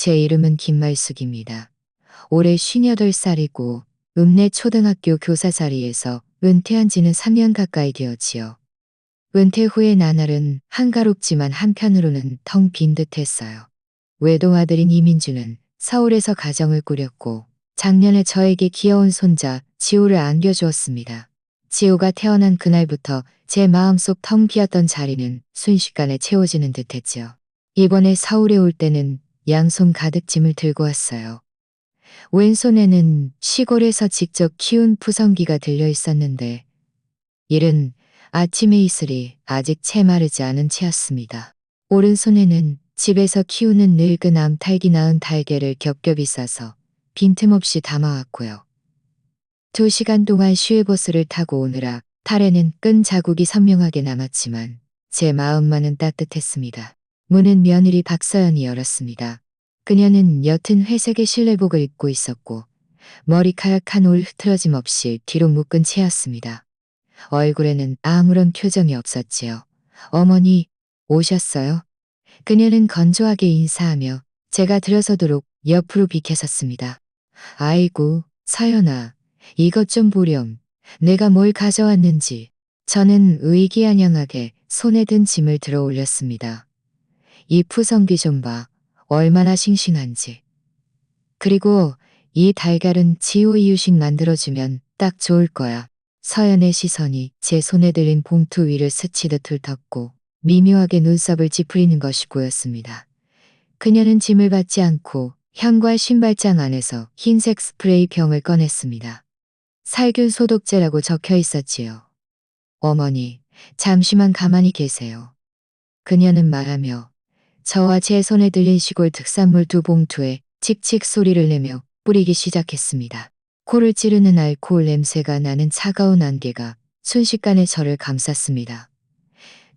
제 이름은 김말숙입니다. 올해 58살이고 읍내 초등학교 교사 자리에서 은퇴한 지는 3년 가까이 되었지요. 은퇴 후의 나날은 한가롭지만 한편으로는 텅 빈 듯했어요. 외동아들인 이민주는 서울에서 가정을 꾸렸고 작년에 저에게 귀여운 손자 지호를 안겨주었습니다. 지호가 태어난 그날부터 제 마음속 텅 비었던 자리는 순식간에 채워지는 듯했지요. 이번에 서울에 올 때는 양손 가득 짐을 들고 왔어요. 왼손에는 시골에서 직접 키운 푸성기가 들려 있었는데 일은 아침의 이슬이 아직 채 마르지 않은 채였습니다. 오른손에는 집에서 키우는 늙은 암탉이 낳은 달걀을 겹겹이 싸서 빈틈없이 담아왔고요. 2시간 동안 슈에버스를 타고 오느라 탈에는 끈 자국이 선명하게 남았지만 제 마음만은 따뜻했습니다. 문은 며느리 박서연이 열었습니다. 그녀는 옅은 회색의 실내복을 입고 있었고 머리카락 한 올 흐트러짐 없이 뒤로 묶은 채였습니다. 얼굴에는 아무런 표정이 없었지요. 어머니, 오셨어요? 그녀는 건조하게 인사하며 제가 들어서도록 옆으로 비켜섰습니다. 아이고, 서연아, 이것 좀 보렴. 내가 뭘 가져왔는지. 저는 의기양양하게 손에 든 짐을 들어 올렸습니다. 이 푸성귀 좀 봐. 얼마나 싱싱한지. 그리고 이 달걀은 지호 이유식 만들어주면 딱 좋을 거야. 서연의 시선이 제 손에 들린 봉투 위를 스치듯 훑었고 미묘하게 눈썹을 찌푸리는 것이 보였습니다. 그녀는 짐을 받지 않고 현관 신발장 안에서 흰색 스프레이 병을 꺼냈습니다. 살균 소독제라고 적혀 있었지요. 어머니, 잠시만 가만히 계세요. 그녀는 말하며 저와 제 손에 들린 시골 특산물 2봉투에 칙칙 소리를 내며 뿌리기 시작했습니다. 코를 찌르는 알코올 냄새가 나는 차가운 안개가 순식간에 저를 감쌌습니다.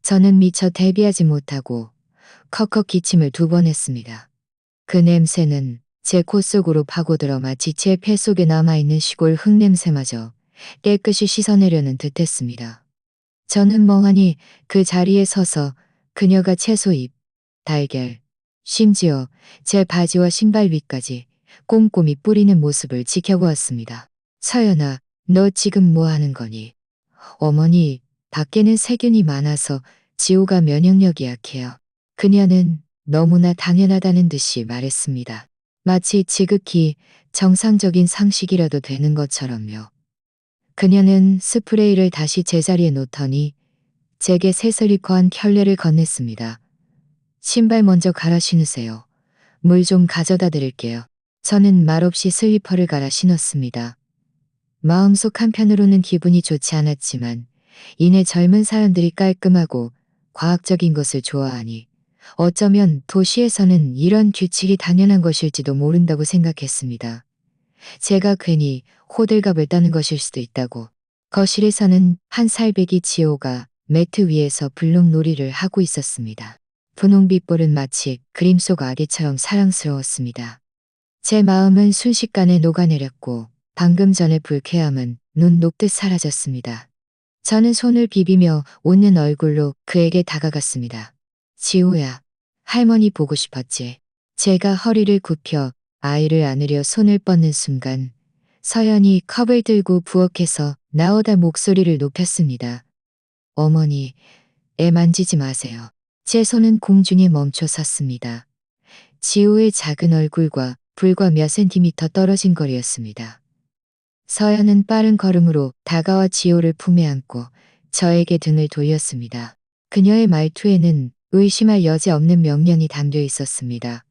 저는 미처 대비하지 못하고 컥컥 기침을 2번 했습니다. 그 냄새는 제 코 속으로 파고들어 마치 제 폐 속에 남아있는 시골 흙냄새마저 깨끗이 씻어내려는 듯했습니다. 저는 멍하니 그 자리에 서서 그녀가 채소잎, 달걀, 심지어 제 바지와 신발 위까지 꼼꼼히 뿌리는 모습을 지켜보았습니다. 서연아, 너 지금 뭐 하는 거니? 어머니, 밖에는 세균이 많아서 지호가 면역력이 약해요. 그녀는 너무나 당연하다는 듯이 말했습니다. 마치 지극히 정상적인 상식이라도 되는 것처럼요. 그녀는 스프레이를 다시 제자리에 놓더니 제게 새슬리커한 켤레를 건넸습니다. 신발 먼저 갈아 신으세요. 물 좀 가져다 드릴게요. 저는 말없이 슬리퍼를 갈아 신었습니다. 마음속 한편으로는 기분이 좋지 않았지만 이내 젊은 사람들이 깔끔하고 과학적인 것을 좋아하니 어쩌면 도시에서는 이런 규칙이 당연한 것일지도 모른다고 생각했습니다. 제가 괜히 호들갑을 떠는 것일 수도 있다고. 거실에서는 한 살배기 지호가 매트 위에서 블록놀이를 하고 있었습니다. 분홍빛볼은 마치 그림 속 아기처럼 사랑스러웠습니다. 제 마음은 순식간에 녹아내렸고 방금 전의 불쾌함은 눈 녹듯 사라졌습니다. 저는 손을 비비며 웃는 얼굴로 그에게 다가갔습니다. 지호야, 할머니 보고 싶었지. 제가 허리를 굽혀 아이를 안으려 손을 뻗는 순간 서연이 컵을 들고 부엌에서 나오다 목소리를 높였습니다. 어머니, 애 만지지 마세요. 제 손은 공중에 멈춰 섰습니다. 지호의 작은 얼굴과 불과 몇 센티미터 떨어진 거리였습니다. 서연은 빠른 걸음으로 다가와 지호를 품에 안고 저에게 등을 돌렸습니다. 그녀의 말투에는 의심할 여지 없는 명령이 담겨 있었습니다.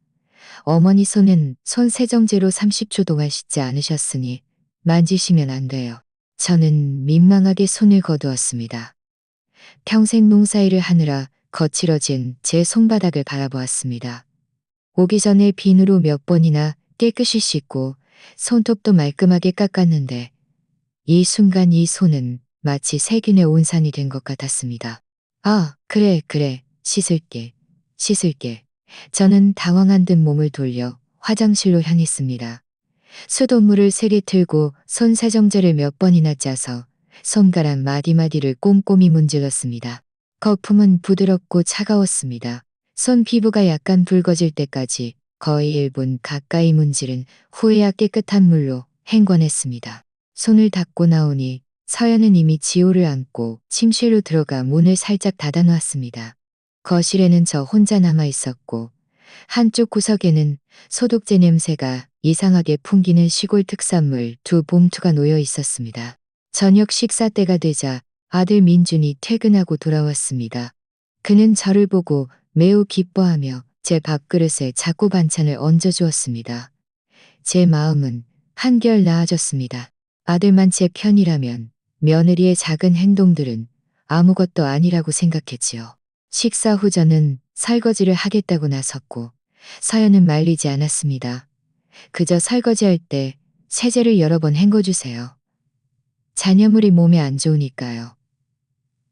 어머니 손은 손세정제로 30초 동안 씻지 않으셨으니 만지시면 안 돼요. 저는 민망하게 손을 거두었습니다. 평생 농사일을 하느라 거칠어진 제 손바닥을 바라보았습니다. 오기 전에 비누로 몇 번이나 깨끗이 씻고 손톱도 말끔하게 깎았는데 이 순간 이 손은 마치 세균의 온산이 된 것 같았습니다. 아, 그래, 씻을게. 저는 당황한 듯 몸을 돌려 화장실로 향했습니다. 수돗물을 3개 틀고 손세정제를 몇 번이나 짜서 손가락 마디마디를 꼼꼼히 문질렀습니다. 거품은 부드럽고 차가웠습니다. 손 피부가 약간 붉어질 때까지 거의 1분 가까이 문지른 후에야 깨끗한 물로 헹궈냈습니다. 손을 닦고 나오니 서연은 이미 지호를 안고 침실로 들어가 문을 살짝 닫아놓았습니다. 거실에는 저 혼자 남아 있었고 한쪽 구석에는 소독제 냄새가 이상하게 풍기는 시골 특산물 2봉투가 놓여 있었습니다. 저녁 식사 때가 되자 아들 민준이 퇴근하고 돌아왔습니다. 그는 저를 보고 매우 기뻐하며 제 밥그릇에 자꾸 반찬을 얹어주었습니다. 제 마음은 한결 나아졌습니다. 아들만 제 편이라면 며느리의 작은 행동들은 아무것도 아니라고 생각했지요. 식사 후 저는 설거지를 하겠다고 나섰고 서연은 말리지 않았습니다. 그저 설거지할 때 세제를 여러 번 헹궈주세요. 잔여물이 몸에 안 좋으니까요.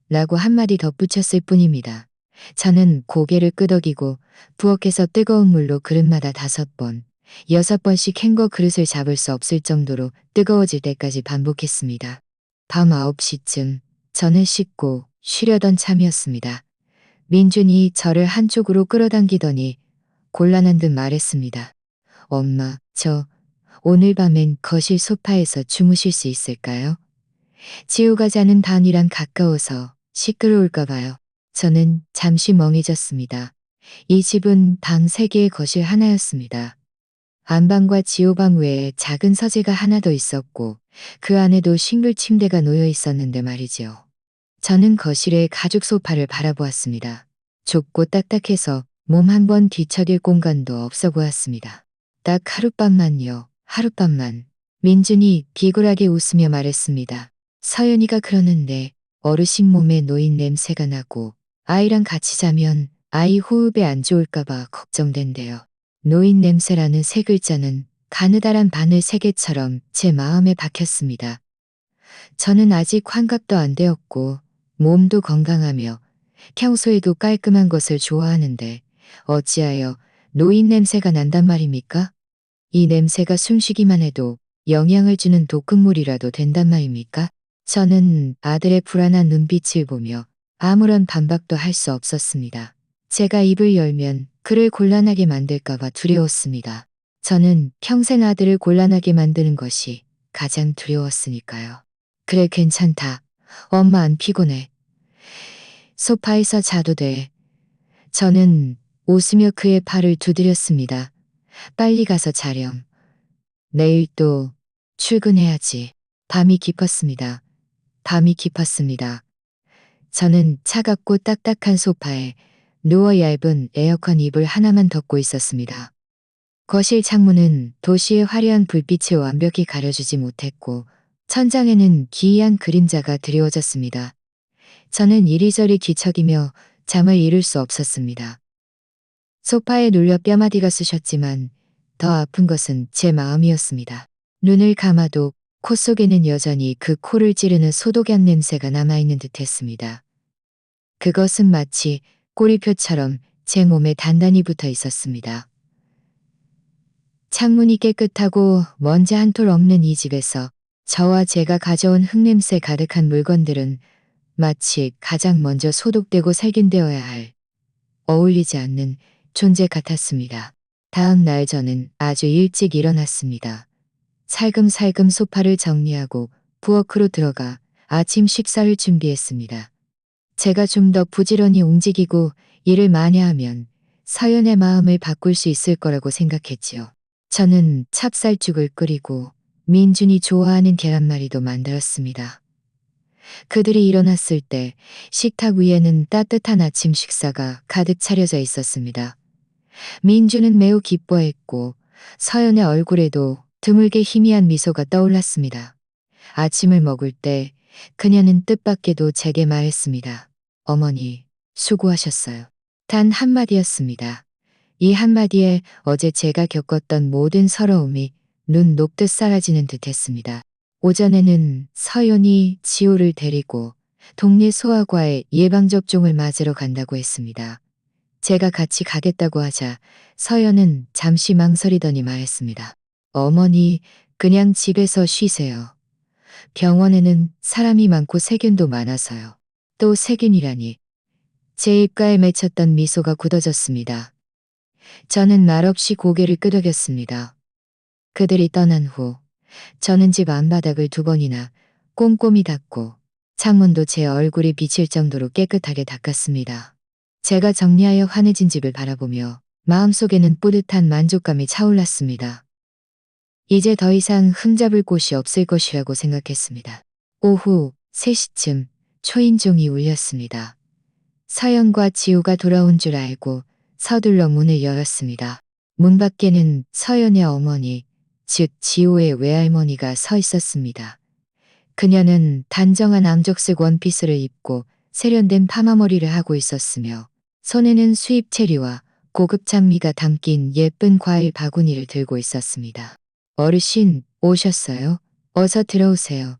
라고 한마디 덧붙였을 뿐입니다. 저는 고개를 끄덕이고 부엌에서 뜨거운 물로 그릇마다 5번, 6번씩 헹궈 그릇을 잡을 수 없을 정도로 뜨거워질 때까지 반복했습니다. 밤 9시쯤 저는 씻고 쉬려던 참이었습니다. 민준이 저를 한쪽으로 끌어당기더니 곤란한 듯 말했습니다. 엄마, 저 오늘 밤엔 거실 소파에서 주무실 수 있을까요? 지우가 자는 방이랑 가까워서 시끄러울까 봐요. 저는 잠시 멍해졌습니다. 이 집은 방 3개의 거실 하나였습니다. 안방과 지호방 외에 작은 서재가 하나 더 있었고 그 안에도 싱글 침대가 놓여 있었는데 말이지요. 저는 거실의 가죽 소파를 바라보았습니다. 좁고 딱딱해서 몸 한번 뒤척일 공간도 없어 보였습니다. 딱 하룻밤만요. 하룻밤만. 민준이 비굴하게 웃으며 말했습니다. 서연이가 그러는데 어르신 몸에 노인 냄새가 나고 아이랑 같이 자면 아이 호흡에 안 좋을까봐 걱정된대요. 노인 냄새라는 3글자는 가느다란 바늘 3개처럼 제 마음에 박혔습니다. 저는 아직 환갑도 안 되었고 몸도 건강하며 평소에도 깔끔한 것을 좋아하는데 어찌하여 노인 냄새가 난단 말입니까? 이 냄새가 숨쉬기만 해도 영향을 주는 독극물이라도 된단 말입니까? 저는 아들의 불안한 눈빛을 보며 아무런 반박도 할 수 없었습니다. 제가 입을 열면 그를 곤란하게 만들까봐 두려웠습니다. 저는 평생 아들을 곤란하게 만드는 것이 가장 두려웠으니까요. 그래, 괜찮다. 엄마 안 피곤해. 소파에서 자도 돼. 저는 웃으며 그의 팔을 두드렸습니다. 빨리 가서 자렴. 내일 또 출근해야지. 밤이 깊었습니다. 밤이 깊었습니다. 저는 차갑고 딱딱한 소파에 누워 얇은 에어컨 이불 하나만 덮고 있었습니다. 거실 창문은 도시의 화려한 불빛을 완벽히 가려주지 못했고 천장에는 기이한 그림자가 드리워졌습니다. 저는 이리저리 뒤척이며 잠을 이룰 수 없었습니다. 소파에 눌려 뼈마디가 쑤셨지만 더 아픈 것은 제 마음이었습니다. 눈을 감아도 코 속에는 여전히 그 코를 찌르는 소독약 냄새가 남아있는 듯했습니다. 그것은 마치 꼬리표처럼 제 몸에 단단히 붙어 있었습니다. 창문이 깨끗하고 먼지 한 톨 없는 이 집에서 저와 제가 가져온 흙냄새 가득한 물건들은 마치 가장 먼저 소독되고 살균되어야 할 어울리지 않는 존재 같았습니다. 다음 날 저는 아주 일찍 일어났습니다. 살금살금 소파를 정리하고 부엌으로 들어가 아침 식사를 준비했습니다. 제가 좀 더 부지런히 움직이고 일을 많이 하면 서연의 마음을 바꿀 수 있을 거라고 생각했지요. 저는 찹쌀죽을 끓이고 민준이 좋아하는 계란말이도 만들었습니다. 그들이 일어났을 때 식탁 위에는 따뜻한 아침 식사가 가득 차려져 있었습니다. 민준은 매우 기뻐했고 서연의 얼굴에도 드물게 희미한 미소가 떠올랐습니다. 아침을 먹을 때 그녀는 뜻밖에도 제게 말했습니다. 어머니, 수고하셨어요. 단 한마디였습니다. 이 한마디에 어제 제가 겪었던 모든 서러움이 눈 녹듯 사라지는 듯했습니다. 오전에는 서연이 지호를 데리고 동네 소아과에 예방접종을 맞으러 간다고 했습니다. 제가 같이 가겠다고 하자 서연은 잠시 망설이더니 말했습니다. 어머니, 그냥 집에서 쉬세요. 병원에는 사람이 많고 세균도 많아서요. 또 세균이라니. 제 입가에 맺혔던 미소가 굳어졌습니다. 저는 말없이 고개를 끄덕였습니다. 그들이 떠난 후 저는 집 안바닥을 2번이나 꼼꼼히 닦고 창문도 제 얼굴이 비칠 정도로 깨끗하게 닦았습니다. 제가 정리하여 환해진 집을 바라보며 마음속에는 뿌듯한 만족감이 차올랐습니다. 이제 더 이상 흠잡을 곳이 없을 것이라고 생각했습니다. 오후 3시쯤 초인종이 울렸습니다. 서연과 지우가 돌아온 줄 알고 서둘러 문을 열었습니다. 문 밖에는 서연의 어머니, 즉 지우의 외할머니가 서 있었습니다. 그녀는 단정한 암적색 원피스를 입고 세련된 파마머리를 하고 있었으며 손에는 수입 체리와 고급 장미가 담긴 예쁜 과일 바구니를 들고 있었습니다. 어르신, 오셨어요? 어서 들어오세요.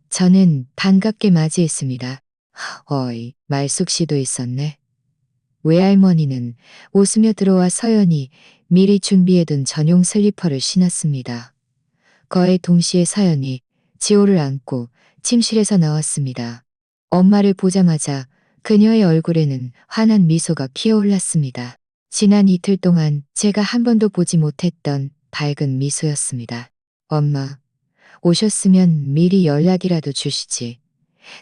저는 반갑게 맞이했습니다. 어이, 말숙씨도 있었네. 외할머니는 웃으며 들어와 서연이 미리 준비해둔 전용 슬리퍼를 신었습니다. 거의 동시에 서연이 지호를 안고 침실에서 나왔습니다. 엄마를 보자마자 그녀의 얼굴에는 환한 미소가 피어올랐습니다. 지난 이틀 동안 제가 한 번도 보지 못했던 밝은 미소였습니다. 엄마, 오셨으면 미리 연락이라도 주시지.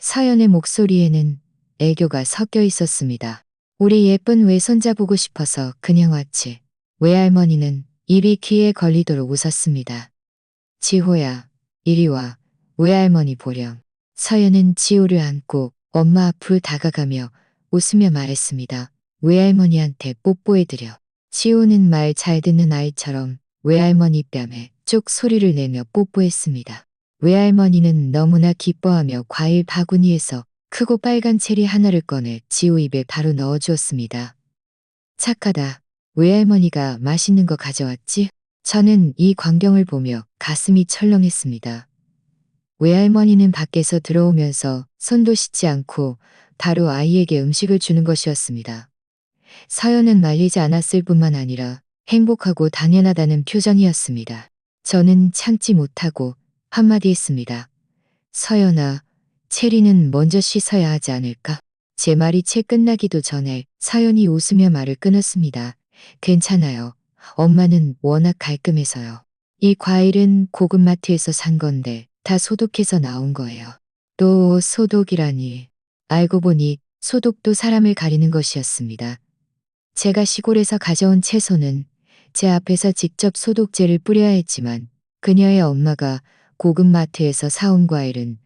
서연의 목소리에는 애교가 섞여 있었습니다. 우리 예쁜 외손자 보고 싶어서 그냥 왔지. 외할머니는 입이 귀에 걸리도록 웃었습니다. 지호야, 이리 와. 외할머니 보렴. 서연은 지호를 안고 엄마 앞으로 다가가며 웃으며 말했습니다. 외할머니한테 뽀뽀해드려. 지호는 말 잘 듣는 아이처럼 외할머니 뺨에 쭉 소리를 내며 뽀뽀했습니다. 외할머니는 너무나 기뻐하며 과일 바구니에서 크고 빨간 체리 하나를 꺼내 지호 입에 바로 넣어주었습니다. 착하다. 외할머니가 맛있는 거 가져왔지? 저는 이 광경을 보며 가슴이 철렁했습니다. 외할머니는 밖에서 들어오면서 손도 씻지 않고 바로 아이에게 음식을 주는 것이었습니다. 서연은 말리지 않았을 뿐만 아니라 행복하고 당연하다는 표정이었습니다. 저는 참지 못하고 한마디 했습니다. 서연아, 체리는 먼저 씻어야 하지 않을까? 제 말이 채 끝나기도 전에 서연이 웃으며 말을 끊었습니다. 괜찮아요. 엄마는 워낙 깔끔해서요. 이 과일은 고급마트에서 산 건데 다 소독해서 나온 거예요. 또 소독이라니. 알고 보니 소독도 사람을 가리는 것이었습니다. 제가 시골에서 가져온 채소는 제 앞에서 직접 소독제를 뿌려야 했지만 그녀의 엄마가 고급마트에서 사온 과일은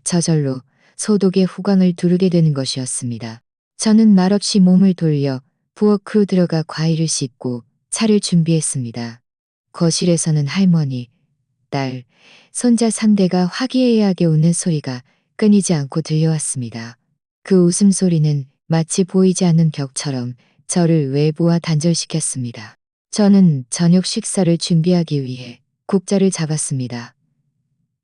저절로 소독의 후광을 두르게 되는 것이었습니다. 저는 말없이 몸을 돌려 부엌으로 들어가 과일을 씻고 차를 준비했습니다. 거실에서는 할머니, 딸, 손자 3대가 화기애애하게 웃는 소리가 끊이지 않고 들려왔습니다. 그 웃음소리는 마치 보이지 않는 벽처럼 저를 외부와 단절시켰습니다. 저는 저녁 식사를 준비하기 위해 국자를 잡았습니다.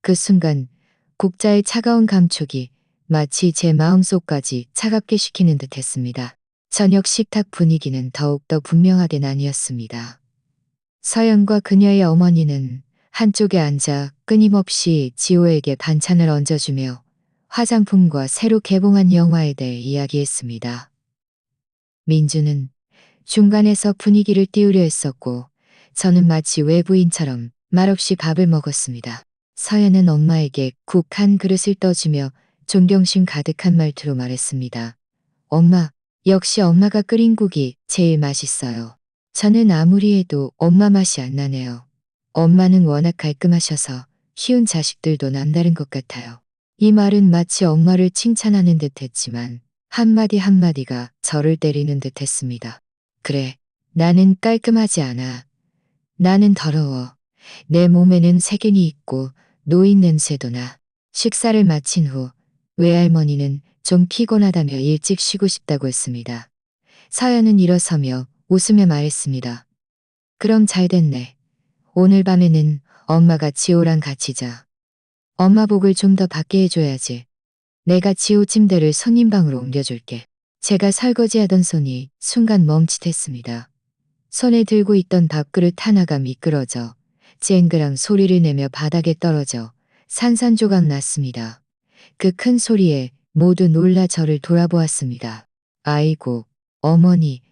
그 순간 국자의 차가운 감촉이 마치 제 마음속까지 차갑게 식히는 듯 했습니다. 저녁 식탁 분위기는 더욱더 분명하게 나뉘었습니다. 서연과 그녀의 어머니는 한쪽에 앉아 끊임없이 지호에게 반찬을 얹어주며 화장품과 새로 개봉한 영화에 대해 이야기했습니다. 민주는 중간에서 분위기를 띄우려 했었고 저는 마치 외부인처럼 말없이 밥을 먹었습니다. 서연은 엄마에게 국 한 그릇을 떠주며 존경심 가득한 말투로 말했습니다. 엄마, 역시 엄마가 끓인 국이 제일 맛있어요. 저는 아무리 해도 엄마 맛이 안 나네요. 엄마는 워낙 깔끔하셔서 키운 자식들도 남다른 것 같아요. 이 말은 마치 엄마를 칭찬하는 듯 했지만 한마디 한마디가 저를 때리는 듯 했습니다. 그래, 나는 깔끔하지 않아. 나는 더러워. 내 몸에는 세균이 있고 노인 냄새도 나. 식사를 마친 후 외할머니는 좀 피곤하다며 일찍 쉬고 싶다고 했습니다. 서연은 일어서며 웃으며 말했습니다. 그럼 잘 됐네. 오늘 밤에는 엄마가 지호랑 같이 자. 엄마 복을 좀 더 받게 해줘야지. 내가 지호 침대를 손님방으로 옮겨줄게. 제가 설거지하던 손이 순간 멈칫했습니다. 손에 들고 있던 밥그릇 하나가 미끄러져 쨍그랑 소리를 내며 바닥에 떨어져 산산조각 났습니다. 그 큰 소리에 모두 놀라 저를 돌아보았습니다. 아이고, 어머니,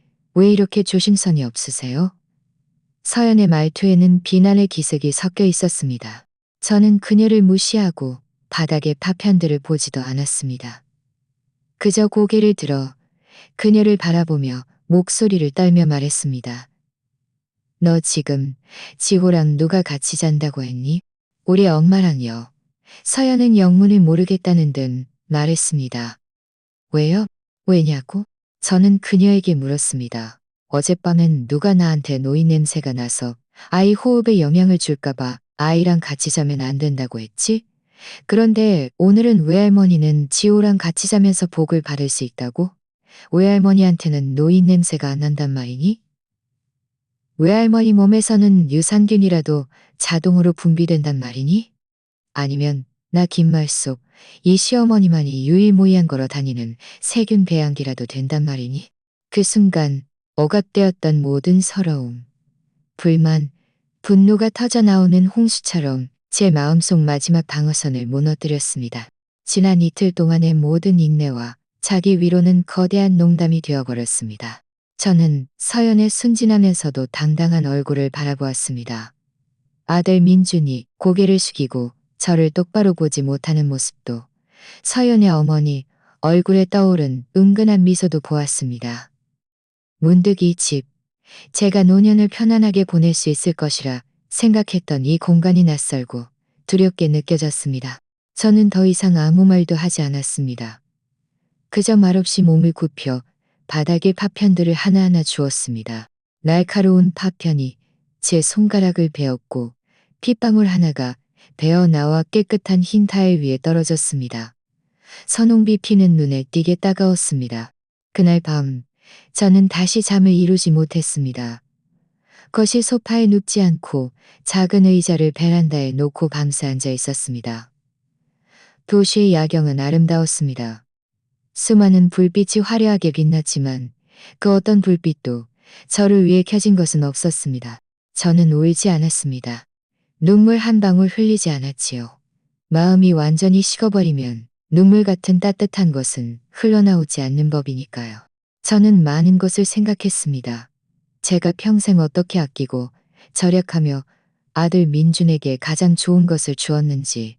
왜 이렇게 조심성이 없으세요? 서연의 말투에는 비난의 기색이 섞여 있었습니다. 저는 그녀를 무시하고 바닥의 파편들을 보지도 않았습니다. 그저 고개를 들어 그녀를 바라보며 목소리를 떨며 말했습니다. 너 지금 지호랑 누가 같이 잔다고 했니? 우리 엄마랑요. 서연은 영문을 모르겠다는 듯 말했습니다. 왜요? 왜냐고? 저는 그녀에게 물었습니다. 어젯밤엔 누가 나한테 노인 냄새가 나서 아이 호흡에 영향을 줄까봐 아이랑 같이 자면 안 된다고 했지? 그런데 오늘은 외할머니는 지호랑 같이 자면서 복을 받을 수 있다고? 외할머니한테는 노인 냄새가 안 난단 말이니? 외할머니 몸에서는 유산균이라도 자동으로 분비된단 말이니? 아니면 나 긴 말 속 이 시어머니만이 유일무이한 걸어 다니는 세균 배양기라도 된단 말이니? 그 순간 억압되었던 모든 서러움, 불만, 분노가 터져나오는 홍수처럼 제 마음속 마지막 방어선을 무너뜨렸습니다. 지난 이틀 동안의 모든 인내와 자기 위로는 거대한 농담이 되어버렸습니다. 저는 서연의 순진하면서도 당당한 얼굴을 바라보았습니다. 아들 민준이 고개를 숙이고 저를 똑바로 보지 못하는 모습도, 서연의 어머니 얼굴에 떠오른 은근한 미소도 보았습니다. 문득 이 집, 제가 노년을 편안하게 보낼 수 있을 것이라 생각했던 이 공간이 낯설고 두렵게 느껴졌습니다. 저는 더 이상 아무 말도 하지 않았습니다. 그저 말없이 몸을 굽혀 바닥의 파편들을 하나하나 주었습니다. 날카로운 파편이 제 손가락을 베었고 핏방울 하나가 베어 나와 깨끗한 흰 타일 위에 떨어졌습니다. 선홍비 피는 눈에 띄게 따가웠습니다. 그날 밤 저는 다시 잠을 이루지 못했습니다. 거실 소파에 눕지 않고 작은 의자를 베란다에 놓고 밤새 앉아 있었습니다. 도시의 야경은 아름다웠습니다. 수많은 불빛이 화려하게 빛났지만 그 어떤 불빛도 저를 위해 켜진 것은 없었습니다. 저는 울지 않았습니다. 눈물 한 방울 흘리지 않았지요. 마음이 완전히 식어버리면 눈물 같은 따뜻한 것은 흘러나오지 않는 법이니까요. 저는 많은 것을 생각했습니다. 제가 평생 어떻게 아끼고 절약하며 아들 민준에게 가장 좋은 것을 주었는지,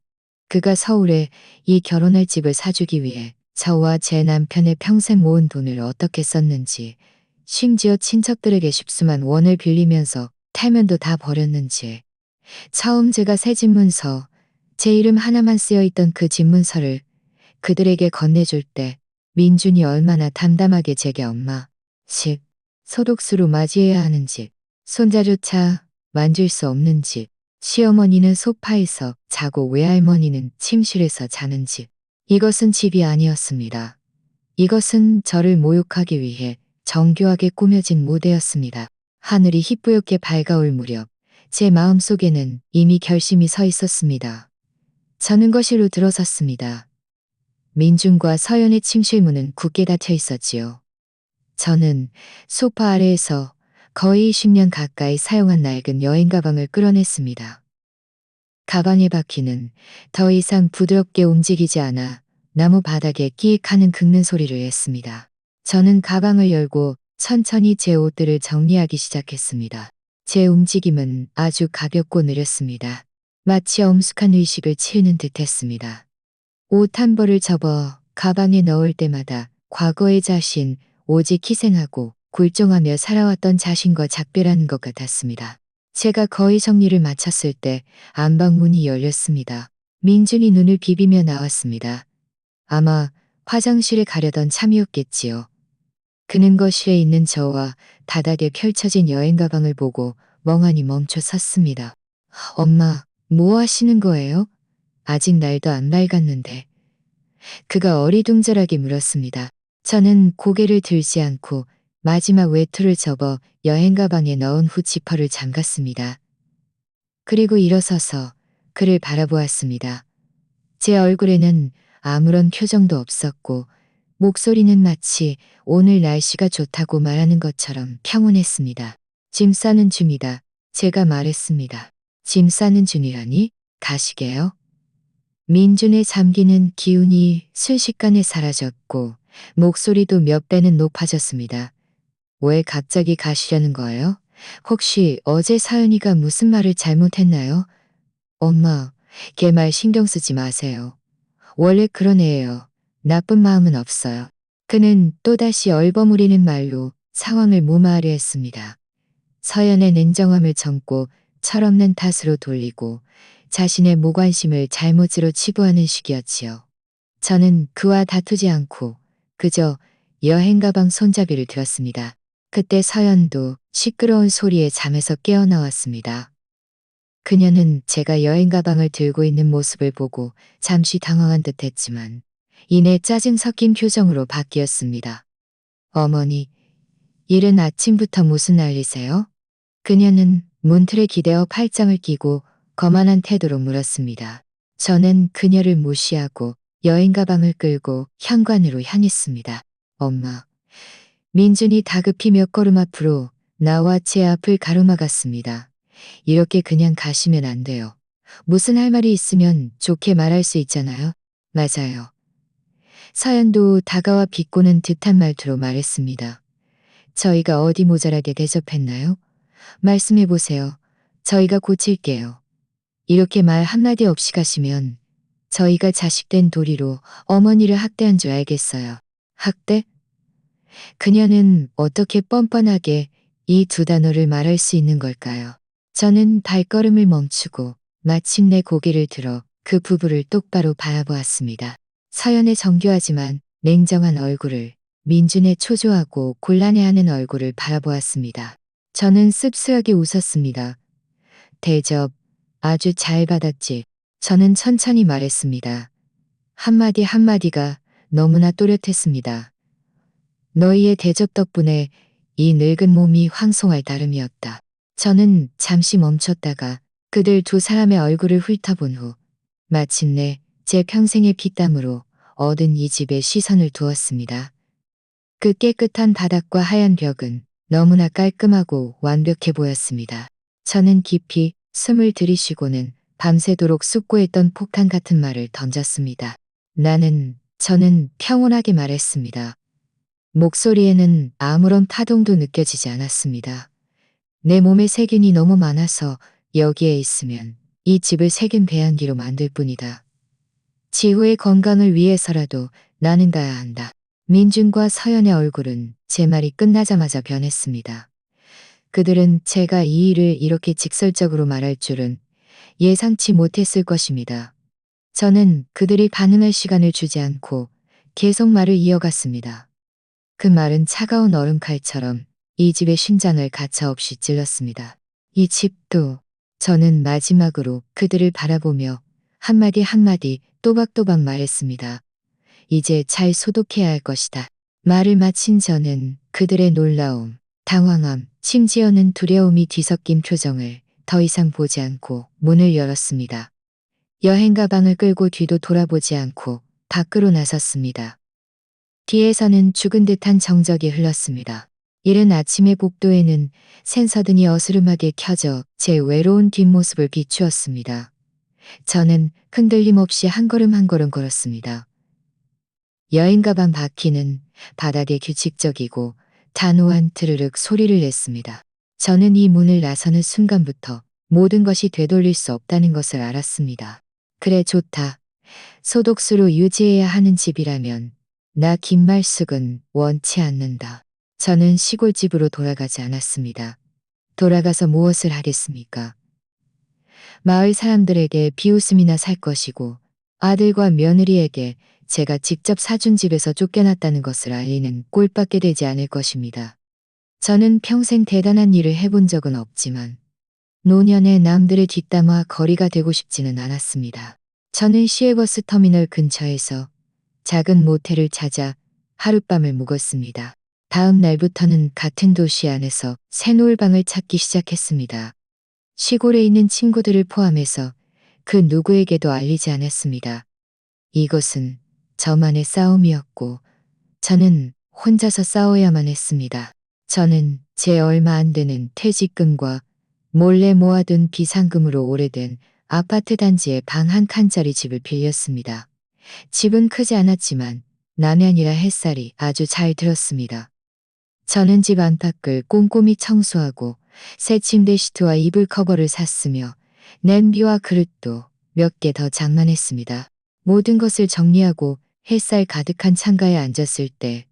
그가 서울에 이 결혼할 집을 사주기 위해 저와 제 남편의 평생 모은 돈을 어떻게 썼는지, 심지어 친척들에게 십수만 원을 빌리면서 탈면도 다 버렸는지, 처음 제가 새 집문서, 제 이름 하나만 쓰여 있던 그 집문서를 그들에게 건네줄 때 민준이 얼마나 담담하게 제게 엄마, 집, 소독수로 맞이해야 하는 집, 손자조차 만질 수 없는 집, 시어머니는 소파에서 자고 외할머니는 침실에서 자는 집. 이것은 집이 아니었습니다. 이것은 저를 모욕하기 위해 정교하게 꾸며진 무대였습니다. 하늘이 희뿌옇게 밝아올 무렵 제 마음속에는 이미 결심이 서 있었습니다. 저는 거실로 들어섰습니다. 민준과 서연의 침실문은 굳게 닫혀 있었지요. 저는 소파 아래에서 거의 20년 가까이 사용한 낡은 여행 가방을 끌어냈습니다. 가방의 바퀴는 더 이상 부드럽게 움직이지 않아 나무 바닥에 끼익하는 긁는 소리를 냈습니다. 저는 가방을 열고 천천히 제 옷들을 정리하기 시작했습니다. 제 움직임은 아주 가볍고 느렸습니다. 마치 엄숙한 의식을 치우는 듯했습니다. 옷 한 벌을 접어 가방에 넣을 때마다 과거의 자신, 오직 희생하고 굴종하며 살아왔던 자신과 작별하는 것 같았습니다. 제가 거의 정리를 마쳤을 때 안방문이 열렸습니다. 민준이 눈을 비비며 나왔습니다. 아마 화장실에 가려던 참이었겠지요. 그는 거실에 있는 저와 바닥에 펼쳐진 여행 가방을 보고 멍하니 멈춰 섰습니다. 엄마, 뭐 하시는 거예요? 아직 날도 안 밝았는데. 그가 어리둥절하게 물었습니다. 저는 고개를 들지 않고 마지막 외투를 접어 여행 가방에 넣은 후 지퍼를 잠갔습니다. 그리고 일어서서 그를 바라보았습니다. 제 얼굴에는 아무런 표정도 없었고 목소리는 마치 오늘 날씨가 좋다고 말하는 것처럼 평온했습니다. 짐 싸는 중이다. 제가 말했습니다. 짐 싸는 중이라니? 가시게요? 민준의 잠기는 기운이 순식간에 사라졌고 목소리도 몇 배는 높아졌습니다. 왜 갑자기 가시려는 거예요? 혹시 어제 서연이가 무슨 말을 잘못했나요? 엄마, 걔 말 신경 쓰지 마세요. 원래 그런 애예요. 나쁜 마음은 없어요. 그는 또다시 얼버무리는 말로 상황을 무마하려 했습니다. 서연의 냉정함을 젊고 철없는 탓으로 돌리고 자신의 무관심을 잘못으로 치부하는 식이었지요. 저는 그와 다투지 않고 그저 여행 가방 손잡이를 들었습니다. 그때 서연도 시끄러운 소리에 잠에서 깨어나왔습니다. 그녀는 제가 여행 가방을 들고 있는 모습을 보고 잠시 당황한 듯 했지만 이내 짜증 섞인 표정으로 바뀌었습니다. 어머니, 이른 아침부터 무슨 난리세요? 그녀는 문틀에 기대어 팔짱을 끼고 거만한 태도로 물었습니다. 저는 그녀를 무시하고 여행 가방을 끌고 현관으로 향했습니다. 엄마. 민준이 다급히 몇 걸음 앞으로 나와 제 앞을 가로막았습니다. 이렇게 그냥 가시면 안 돼요. 무슨 할 말이 있으면 좋게 말할 수 있잖아요. 맞아요. 서연도 다가와 비꼬는 듯한 말투로 말했습니다. 저희가 어디 모자라게 대접했나요? 말씀해 보세요. 저희가 고칠게요. 이렇게 말 한마디 없이 가시면 저희가 자식된 도리로 어머니를 학대한 줄 알겠어요. 학대? 그녀는 어떻게 뻔뻔하게 이 두 단어를 말할 수 있는 걸까요? 저는 발걸음을 멈추고 마침내 고개를 들어 그 부부를 똑바로 바라보았습니다. 서연의 정교하지만 냉정한 얼굴을, 민준의 초조하고 곤란해하는 얼굴을 바라보았습니다. 저는 씁쓸하게 웃었습니다. 대접 아주 잘 받았지. 저는 천천히 말했습니다. 한마디 한마디가 너무나 또렷했습니다. 너희의 대접 덕분에 이 늙은 몸이 황송할 따름이었다. 저는 잠시 멈췄다가 그들 두 사람의 얼굴을 훑어본 후 마침내 제 평생의 피땀으로 얻은 이 집에 시선을 두었습니다. 그 깨끗한 바닥과 하얀 벽은 너무나 깔끔하고 완벽해 보였습니다. 저는 깊이 숨을 들이쉬고는 밤새도록 숙고했던 폭탄 같은 말을 던졌습니다. 저는 평온하게 말했습니다. 목소리에는 아무런 파동도 느껴지지 않았습니다. 내 몸에 세균이 너무 많아서 여기에 있으면 이 집을 세균 배양기로 만들 뿐이다. 지후의 건강을 위해서라도 나는 가야 한다. 민준과 서연의 얼굴은 제 말이 끝나자마자 변했습니다. 그들은 제가 이 일을 이렇게 직설적으로 말할 줄은 예상치 못했을 것입니다. 저는 그들이 반응할 시간을 주지 않고 계속 말을 이어갔습니다. 그 말은 차가운 얼음칼처럼 이 집의 심장을 가차없이 찔렀습니다. 이 집도. 저는 마지막으로 그들을 바라보며 한마디 한마디 또박또박 말했습니다. 이제 잘 소독해야 할 것이다. 말을 마친 저는 그들의 놀라움, 당황함, 심지어는 두려움이 뒤섞인 표정을 더 이상 보지 않고 문을 열었습니다. 여행 가방을 끌고 뒤도 돌아보지 않고 밖으로 나섰습니다. 뒤에서는 죽은 듯한 정적이 흘렀습니다. 이른 아침의 복도에는 센서등이 어스름하게 켜져 제 외로운 뒷모습을 비추었습니다. 저는 흔들림 없이 한 걸음 한 걸음 걸었습니다. 여행 가방 바퀴는 바닥에 규칙적이고 단호한 트르륵 소리를 냈습니다. 저는 이 문을 나서는 순간부터 모든 것이 되돌릴 수 없다는 것을 알았습니다. 그래 좋다. 소독수로 유지해야 하는 집이라면 나 김말숙은 원치 않는다. 저는 시골집으로 돌아가지 않았습니다. 돌아가서 무엇을 하겠습니까? 마을 사람들에게 비웃음이나 살 것이고 아들과 며느리에게 제가 직접 사준 집에서 쫓겨났다는 것을 알리는 꼴밖에 되지 않을 것입니다. 저는 평생 대단한 일을 해본 적은 없지만 노년의 남들의 뒷담화 거리가 되고 싶지는 않았습니다. 저는 시외버스 터미널 근처에서 작은 모텔을 찾아 하룻밤을 묵었습니다. 다음 날부터는 같은 도시 안에서 새 노을방을 찾기 시작했습니다. 시골에 있는 친구들을 포함해서 그 누구에게도 알리지 않았습니다. 이것은 저만의 싸움이었고 저는 혼자서 싸워야만 했습니다. 저는 제 얼마 안 되는 퇴직금과 몰래 모아둔 비상금으로 오래된 아파트 단지의 방 한 칸짜리 집을 빌렸습니다. 집은 크지 않았지만 남해안이라 햇살이 아주 잘 들었습니다. 저는 집 안팎을 꼼꼼히 청소하고 새 침대 시트와 이불 커버를 샀으며 냄비와 그릇도 몇 개 더 장만했습니다. 모든 것을 정리하고 햇살 가득한 창가에 앉았을 때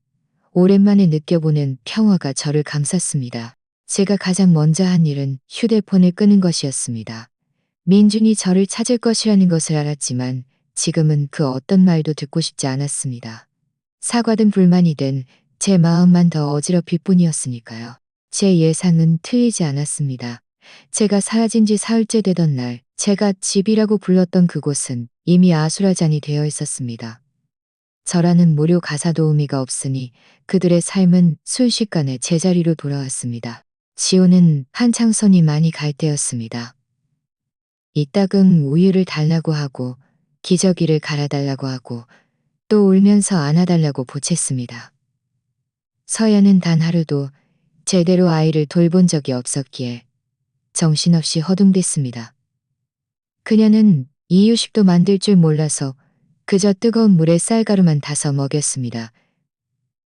오랜만에 느껴보는 평화가 저를 감쌌습니다. 제가 가장 먼저 한 일은 휴대폰을 끄는 것이었습니다. 민준이 저를 찾을 것이라는 것을 알았지만 지금은 그 어떤 말도 듣고 싶지 않았습니다. 사과든 불만이든 제 마음만 더 어지럽힐 뿐이었으니까요. 제 예상은 틀리지 않았습니다. 제가 사라진 지 사흘째 되던 날, 제가 집이라고 불렀던 그곳은 이미 아수라장이 되어 있었습니다. 저라는 무료 가사 도우미가 없으니 그들의 삶은 순식간에 제자리로 돌아왔습니다. 지호는 한창 손이 많이 갈 때였습니다. 이따금 우유를 달라고 하고 기저귀를 갈아달라고 하고 또 울면서 안아달라고 보챘습니다. 서연은 단 하루도 제대로 아이를 돌본 적이 없었기에 정신없이 허둥댔습니다. 그녀는 이유식도 만들 줄 몰라서 그저 뜨거운 물에 쌀가루만 타서 먹였습니다.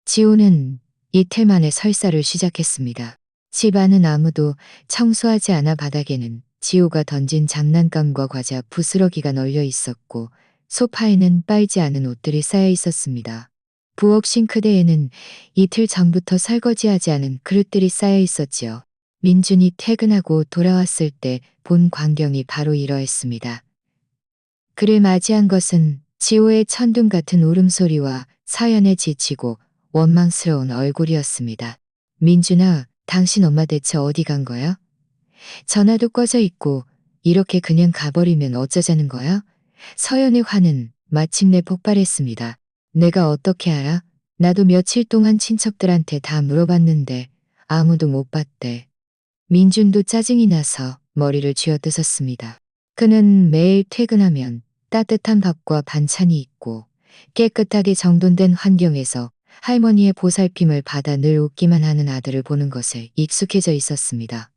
지호는 이틀 만에 설사를 시작했습니다. 집 안은 아무도 청소하지 않아 바닥에는 지호가 던진 장난감과 과자 부스러기가 널려 있었고 소파에는 빨지 않은 옷들이 쌓여 있었습니다. 부엌 싱크대에는 이틀 전부터 설거지하지 않은 그릇들이 쌓여 있었지요. 민준이 퇴근하고 돌아왔을 때 본 광경이 바로 이러했습니다. 그를 맞이한 것은 지호의 천둥 같은 울음소리와 서연의 지치고 원망스러운 얼굴이었습니다. 민준아, 당신 엄마 대체 어디 간 거야? 전화도 꺼져 있고 이렇게 그냥 가버리면 어쩌자는 거야? 서연의 화는 마침내 폭발했습니다. 내가 어떻게 알아? 나도 며칠 동안 친척들한테 다 물어봤는데 아무도 못 봤대. 민준도 짜증이 나서 머리를 쥐어뜯었습니다. 그는 매일 퇴근하면 따뜻한 밥과 반찬이 있고 깨끗하게 정돈된 환경에서 할머니의 보살핌을 받아 늘 웃기만 하는 아들을 보는 것에 익숙해져 있었습니다.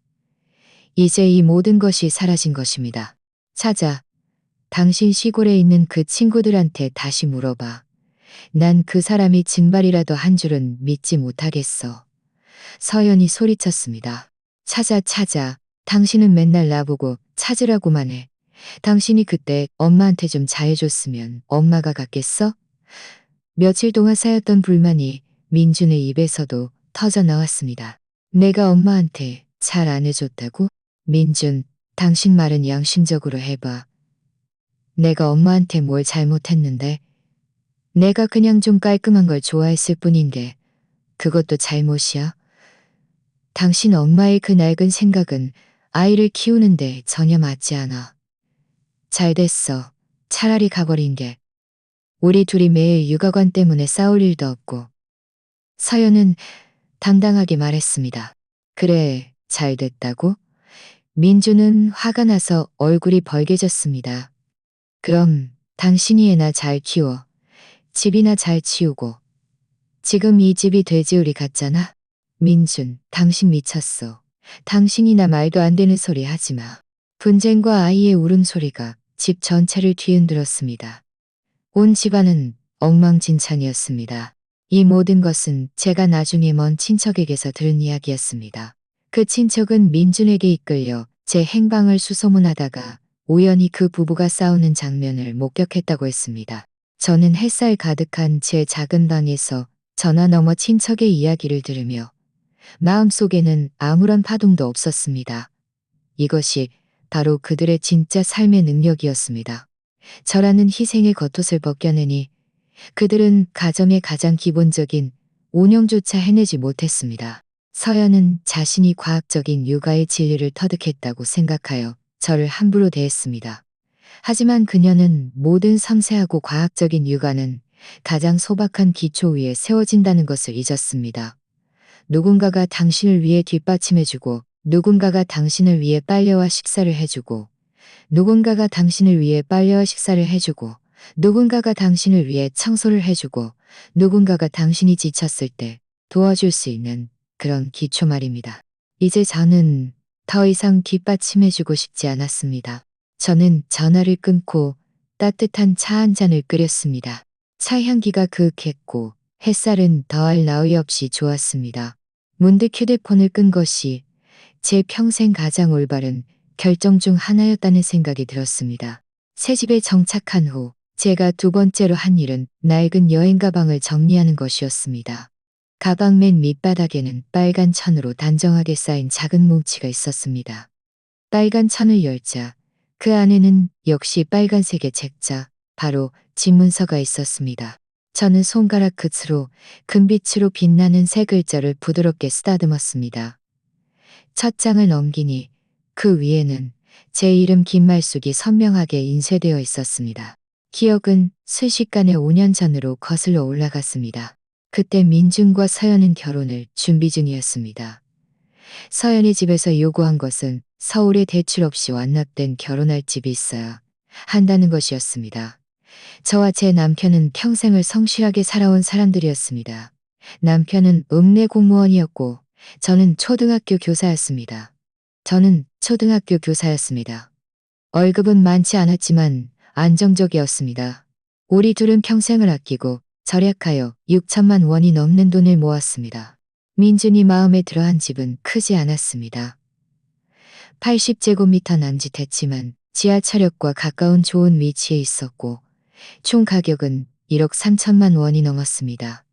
이제 이 모든 것이 사라진 것입니다. 찾아, 당신 시골에 있는 그 친구들한테 다시 물어봐. 난 그 사람이 증발이라도 한 줄은 믿지 못하겠어. 서연이 소리쳤습니다. 찾아. 당신은 맨날 나보고 찾으라고만 해. 당신이 그때 엄마한테 좀 잘해줬으면 엄마가 갔겠어? 며칠 동안 쌓였던 불만이 민준의 입에서도 터져 나왔습니다. 내가 엄마한테 잘 안 해줬다고? 민준, 당신 말은 양심적으로 해봐. 내가 엄마한테 뭘 잘못했는데? 내가 그냥 좀 깔끔한 걸 좋아했을 뿐인데 그것도 잘못이야? 당신 엄마의 그 낡은 생각은 아이를 키우는데 전혀 맞지 않아. 잘 됐어. 차라리 가버린 게. 우리 둘이 매일 육아관 때문에 싸울 일도 없고. 서연은 당당하게 말했습니다. 그래, 잘 됐다고? 민주는 화가 나서 얼굴이 벌개졌습니다. 그럼 당신이 애나 잘 키워. 집이나 잘 치우고. 지금 이 집이 돼지우리 같잖아. 민준, 당신 미쳤어. 당신이나 말도 안 되는 소리 하지 마. 분쟁과 아이의 울음소리가 집 전체를 뒤흔들었습니다. 온 집안은 엉망진창이었습니다. 이 모든 것은 제가 나중에 먼 친척에게서 들은 이야기였습니다. 그 친척은 민준에게 이끌려 제 행방을 수소문하다가 우연히 그 부부가 싸우는 장면을 목격했다고 했습니다. 저는 햇살 가득한 제 작은 방에서 전화 너머 친척의 이야기를 들으며 마음속에는 아무런 파동도 없었습니다. 이것이 바로 그들의 진짜 삶의 능력이었습니다. 저라는 희생의 겉옷을 벗겨내니 그들은 가정의 가장 기본적인 운영조차 해내지 못했습니다. 서연은 자신이 과학적인 육아의 진리를 터득했다고 생각하여 저를 함부로 대했습니다. 하지만 그녀는 모든 섬세하고 과학적인 육아는 가장 소박한 기초 위에 세워진다는 것을 잊었습니다. 누군가가 당신을 위해 뒷받침해주고 누군가가 당신을 위해 빨래와 식사를 해주고 누군가가 당신을 위해 빨래와 식사를 해주고 누군가가 당신을 위해 청소를 해주고 누군가가 당신이 지쳤을 때 도와줄 수 있는 그런 기초 말입니다. 이제 저는 더 이상 뒷받침해주고 싶지 않았습니다. 저는 전화를 끊고 따뜻한 차 한 잔을 끓였습니다. 차 향기가 그윽했고 햇살은 더할 나위 없이 좋았습니다. 문득 휴대폰을 끈 것이 제 평생 가장 올바른 결정 중 하나였다는 생각이 들었습니다. 새 집에 정착한 후 제가 두 번째로 한 일은 낡은 여행 가방을 정리하는 것이었습니다. 가방 맨 밑바닥에는 빨간 천으로 단정하게 쌓인 작은 뭉치가 있었습니다. 빨간 천을 열자 그 안에는 역시 빨간색의 책자, 바로 집문서가 있었습니다. 저는 손가락 끝으로 금빛으로 빛나는 세 글자를 부드럽게 쓰다듬었습니다. 첫 장을 넘기니 그 위에는 제 이름 김말숙이 선명하게 인쇄되어 있었습니다. 기억은 순식간에 5년 전으로 거슬러 올라갔습니다. 그때 민준과 서연은 결혼을 준비 중이었습니다. 서연이 집에서 요구한 것은 서울에 대출 없이 완납된 결혼할 집이 있어야 한다는 것이었습니다. 저와 제 남편은 평생을 성실하게 살아온 사람들이었습니다. 남편은 읍내 공무원이었고 저는 초등학교 교사였습니다. 월급은 많지 않았지만 안정적이었습니다. 우리 둘은 평생을 아끼고 절약하여 6천만 원이 넘는 돈을 모았습니다. 민준이 마음에 들어한 집은 크지 않았습니다. 80제곱미터 남짓했지만 지하철역과 가까운 좋은 위치에 있었고 총 가격은 1억 3천만 원이 넘었습니다.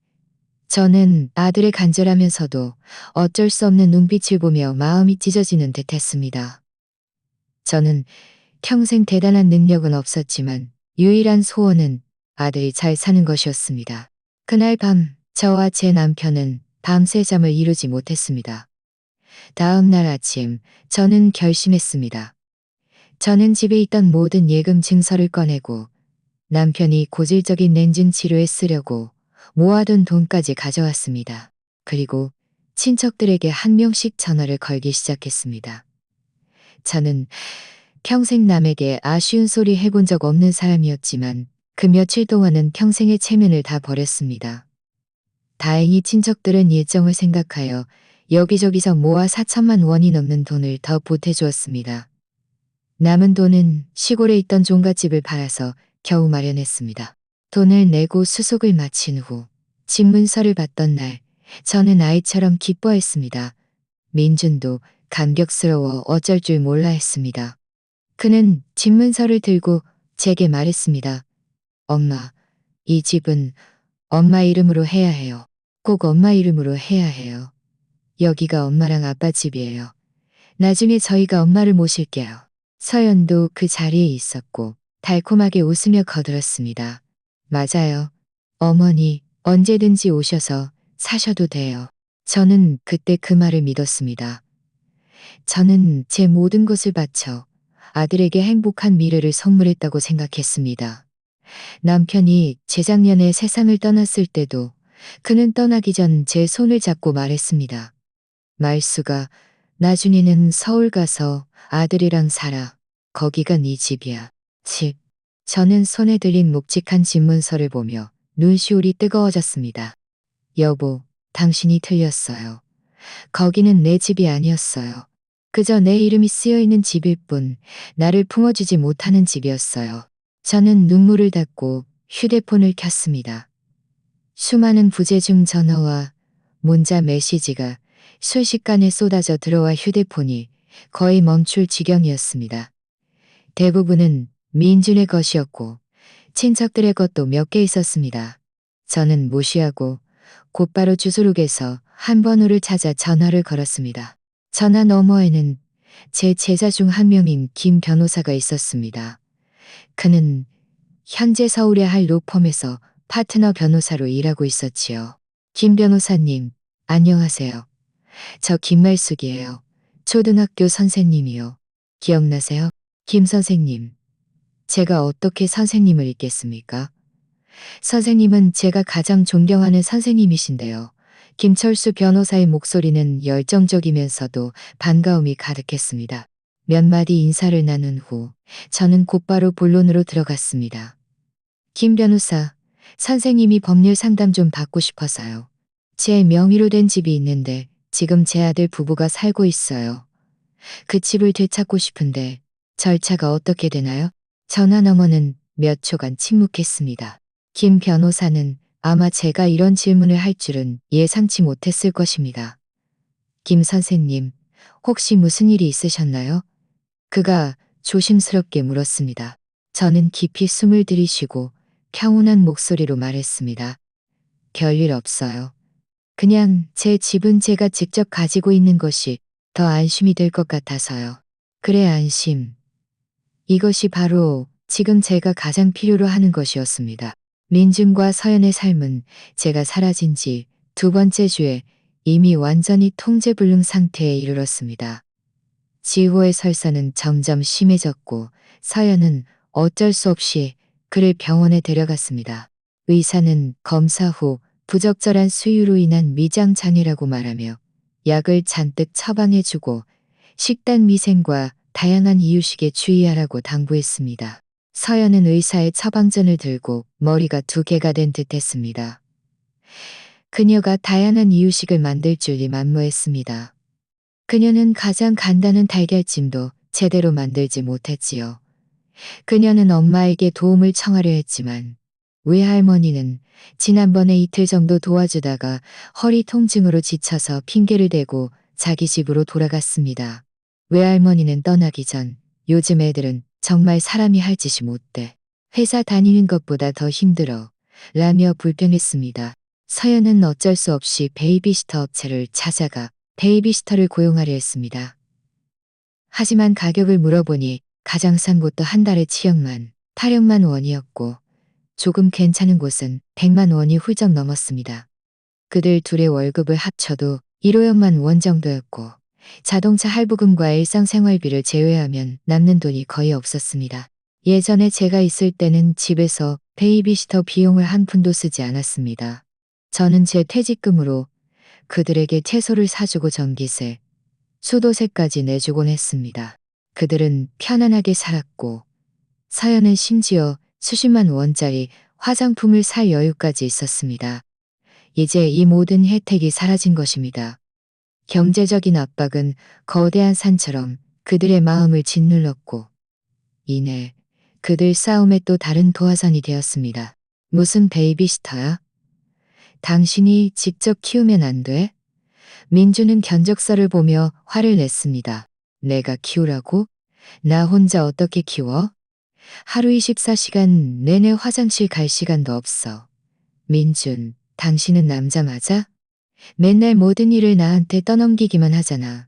저는 아들의 간절하면서도 어쩔 수 없는 눈빛을 보며 마음이 찢어지는 듯 했습니다. 저는 평생 대단한 능력은 없었지만 유일한 소원은 아들이 잘 사는 것이었습니다. 그날 밤 저와 제 남편은 밤새 잠을 이루지 못했습니다. 다음 날 아침 저는 결심했습니다. 저는 집에 있던 모든 예금 증서를 꺼내고 남편이 고질적인 렌진 치료에 쓰려고 모아둔 돈까지 가져왔습니다. 그리고 친척들에게 한 명씩 전화를 걸기 시작했습니다. 저는 평생 남에게 아쉬운 소리 해본 적 없는 사람이었지만 그 며칠 동안은 평생의 체면을 다 버렸습니다. 다행히 친척들은 일정을 생각하여 여기저기서 모아 4천만 원이 넘는 돈을 더 보태주었습니다. 남은 돈은 시골에 있던 종갓집을 팔아서 겨우 마련했습니다. 돈을 내고 수속을 마친 후 집문서를 받던 날 저는 아이처럼 기뻐했습니다. 민준도 감격스러워 어쩔 줄 몰라 했습니다. 그는 집문서를 들고 제게 말했습니다. 엄마, 이 집은 엄마 이름으로 해야 해요. 꼭 엄마 이름으로 해야 해요. 여기가 엄마랑 아빠 집이에요. 나중에 저희가 엄마를 모실게요. 서연도 그 자리에 있었고 달콤하게 웃으며 거들었습니다. 맞아요. 어머니 언제든지 오셔서 사셔도 돼요. 저는 그때 그 말을 믿었습니다. 저는 제 모든 것을 바쳐 아들에게 행복한 미래를 선물했다고 생각했습니다. 남편이 재작년에 세상을 떠났을 때도 그는 떠나기 전 제 손을 잡고 말했습니다. 말수가 나중에는 서울 가서 아들이랑 살아. 거기가 네 집이야. 집. 저는 손에 들린 묵직한 집문서를 보며 눈시울이 뜨거워졌습니다. 여보, 당신이 틀렸어요. 거기는 내 집이 아니었어요. 그저 내 이름이 쓰여있는 집일 뿐 나를 품어주지 못하는 집이었어요. 저는 눈물을 닦고 휴대폰을 켰습니다. 수많은 부재중 전화와 문자 메시지가 순식간에 쏟아져 들어와 휴대폰이 거의 멈출 지경이었습니다. 대부분은 민준의 것이었고 친척들의 것도 몇 개 있었습니다. 저는 무시하고 곧바로 주소록에서 한 번호를 찾아 전화를 걸었습니다. 전화 너머에는 제 제자 중 한 명인 김 변호사가 있었습니다. 그는 현재 서울의 한 로펌에서 파트너 변호사로 일하고 있었지요. 김 변호사님, 안녕하세요. 저 김말숙이에요. 초등학교 선생님이요. 기억나세요? 김 선생님. 제가 어떻게 선생님을 잊겠습니까? 선생님은 제가 가장 존경하는 선생님이신데요. 김철수 변호사의 목소리는 열정적이면서도 반가움이 가득했습니다. 몇 마디 인사를 나눈 후 저는 곧바로 본론으로 들어갔습니다. 김 변호사, 선생님이 법률 상담 좀 받고 싶어서요. 제 명의로 된 집이 있는데 지금 제 아들 부부가 살고 있어요. 그 집을 되찾고 싶은데 절차가 어떻게 되나요? 전화 너머는 몇 초간 침묵했습니다. 김 변호사는 아마 제가 이런 질문을 할 줄은 예상치 못했을 것입니다. 김 선생님, 혹시 무슨 일이 있으셨나요? 그가 조심스럽게 물었습니다. 저는 깊이 숨을 들이쉬고 평온한 목소리로 말했습니다. 별일 없어요. 그냥 제 집은 제가 직접 가지고 있는 것이 더 안심이 될 것 같아서요. 그래, 안심. 이것이 바로 지금 제가 가장 필요로 하는 것이었습니다. 민준과 서연의 삶은 제가 사라진 지 두 번째 주에 이미 완전히 통제불능 상태에 이르렀습니다. 지호의 설사는 점점 심해졌고 서연은 어쩔 수 없이 그를 병원에 데려갔습니다. 의사는 검사 후 부적절한 수유로 인한 위장장애라고 말하며 약을 잔뜩 처방해주고 식단 미생과 다양한 이유식에 주의하라고 당부했습니다. 서연은 의사의 처방전을 들고 머리가 두 개가 된 듯했습니다. 그녀가 다양한 이유식을 만들 줄이 만무했습니다. 그녀는 가장 간단한 달걀찜도 제대로 만들지 못했지요. 그녀는 엄마에게 도움을 청하려 했지만 외할머니는 지난번에 이틀 정도 도와주다가 허리 통증으로 지쳐서 핑계를 대고 자기 집으로 돌아갔습니다. 외할머니는 떠나기 전 요즘 애들은 정말 사람이 할 짓이 못돼. 회사 다니는 것보다 더 힘들어 라며 불평했습니다. 서연은 어쩔 수 없이 베이비시터 업체를 찾아가 베이비시터를 고용하려 했습니다. 하지만 가격을 물어보니 가장 싼 곳도 한 달에 7억만, 8억만 원이었고 조금 괜찮은 곳은 100만 원이 훌쩍 넘었습니다. 그들 둘의 월급을 합쳐도 1~5억만 원 정도였고 자동차 할부금과 일상생활비를 제외하면 남는 돈이 거의 없었습니다. 예전에 제가 있을 때는 집에서 베이비시터 비용을 한 푼도 쓰지 않았습니다. 저는 제 퇴직금으로 그들에게 채소를 사주고 전기세, 수도세까지 내주곤 했습니다. 그들은 편안하게 살았고 서연은 심지어 수십만 원짜리 화장품을 살 여유까지 있었습니다. 이제 이 모든 혜택이 사라진 것입니다. 경제적인 압박은 거대한 산처럼 그들의 마음을 짓눌렀고 이내 그들 싸움의 또 다른 도화선이 되었습니다. 무슨 베이비시터야? 당신이 직접 키우면 안 돼? 민주는 견적서를 보며 화를 냈습니다. 내가 키우라고? 나 혼자 어떻게 키워? 하루 24시간 내내 화장실 갈 시간도 없어. 민준, 당신은 남자 맞아? 맨날 모든 일을 나한테 떠넘기기만 하잖아.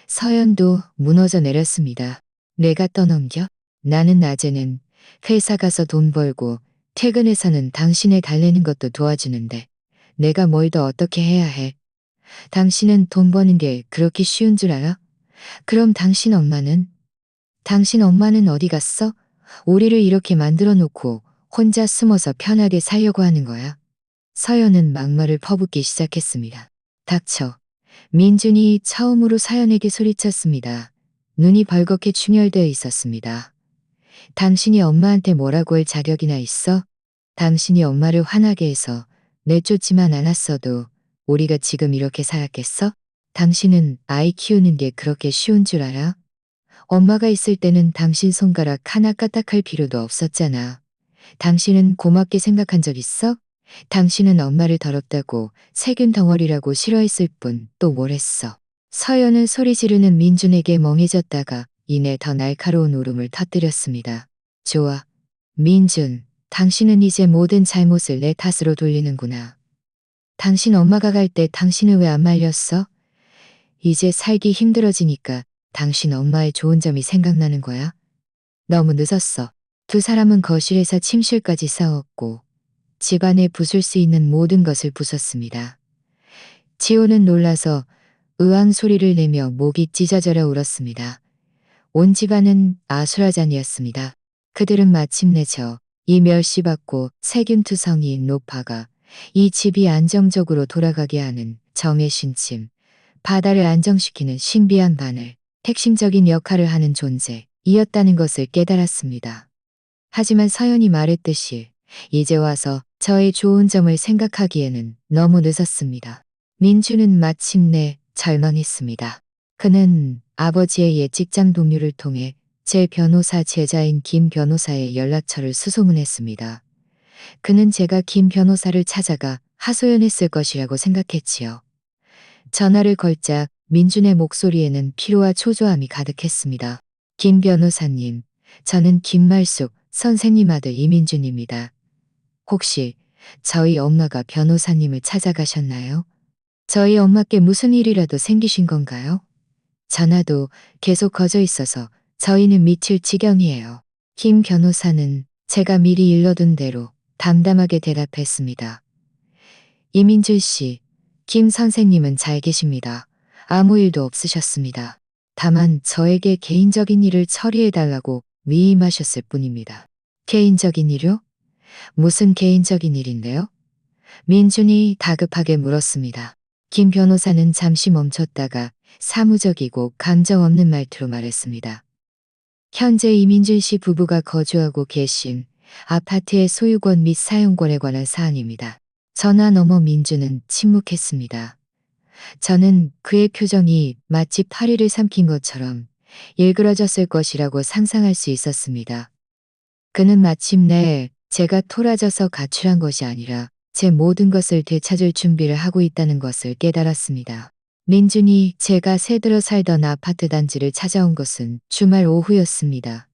서연도 무너져 내렸습니다. 내가 떠넘겨? 나는 낮에는 회사 가서 돈 벌고 퇴근해서는 당신을 달래는 것도 도와주는데 내가 뭘 더 어떻게 해야 해? 당신은 돈 버는 게 그렇게 쉬운 줄 알아? 그럼 당신 엄마는? 당신 엄마는 어디 갔어? 우리를 이렇게 만들어 놓고 혼자 숨어서 편하게 살려고 하는 거야. 서연은 막말을 퍼붓기 시작했습니다. 닥쳐. 민준이 처음으로 서연에게 소리쳤습니다. 눈이 벌겋게 충혈되어 있었습니다. 당신이 엄마한테 뭐라고 할 자격이나 있어? 당신이 엄마를 화나게 해서 내쫓지만 않았어도 우리가 지금 이렇게 살았겠어? 당신은 아이 키우는 게 그렇게 쉬운 줄 알아? 엄마가 있을 때는 당신 손가락 하나 까딱할 필요도 없었잖아. 당신은 고맙게 생각한 적 있어? 당신은 엄마를 더럽다고 세균 덩어리라고 싫어했을 뿐 또 뭘 했어. 서연은 소리 지르는 민준에게 멍해졌다가 이내 더 날카로운 울음을 터뜨렸습니다. 좋아. 민준, 당신은 이제 모든 잘못을 내 탓으로 돌리는구나. 당신 엄마가 갈 때 당신을 왜 안 말렸어? 이제 살기 힘들어지니까 당신 엄마의 좋은 점이 생각나는 거야? 너무 늦었어. 두 사람은 거실에서 침실까지 싸웠고 집안에 부술 수 있는 모든 것을 부쉈습니다. 지호는 놀라서 으앙 소리를 내며 목이 찢어져라 울었습니다. 온 집안은 아수라장이었습니다. 그들은 마침내 이 멸시받고 세균투성이인 노파가 이 집이 안정적으로 돌아가게 하는 정의 신침, 바다를 안정시키는 신비한 바늘, 핵심적인 역할을 하는 존재이었다는 것을 깨달았습니다. 하지만 서연이 말했듯이 이제 와서 저의 좋은 점을 생각하기에는 너무 늦었습니다. 민주는 마침내 절망했습니다. 그는 아버지의 옛 직장 동료를 통해 제 변호사 제자인 김 변호사의 연락처를 수소문했습니다. 그는 제가 김 변호사를 찾아가 하소연했을 것이라고 생각했지요. 전화를 걸자 민준의 목소리에는 피로와 초조함이 가득했습니다. 김 변호사님, 저는 김말숙 선생님 아들 이민준입니다. 혹시 저희 엄마가 변호사님을 찾아가셨나요? 저희 엄마께 무슨 일이라도 생기신 건가요? 전화도 계속 거져 있어서 저희는 미칠 지경이에요. 김 변호사는 제가 미리 일러둔 대로 담담하게 대답했습니다. 이민준 씨, 김 선생님은 잘 계십니다. 아무 일도 없으셨습니다. 다만 저에게 개인적인 일을 처리해달라고 위임하셨을 뿐입니다. 개인적인 일요? 무슨 개인적인 일인데요? 민준이 다급하게 물었습니다. 김 변호사는 잠시 멈췄다가 사무적이고 감정 없는 말투로 말했습니다. 현재 이민준 씨 부부가 거주하고 계신 아파트의 소유권 및 사용권에 관한 사안입니다. 전화 너머 민준은 침묵했습니다. 저는 그의 표정이 마치 파리를 삼킨 것처럼 일그러졌을 것이라고 상상할 수 있었습니다. 그는 마침내 제가 토라져서 가출한 것이 아니라 제 모든 것을 되찾을 준비를 하고 있다는 것을 깨달았습니다. 민준이 제가 새들어 살던 아파트 단지를 찾아온 것은 주말 오후였습니다.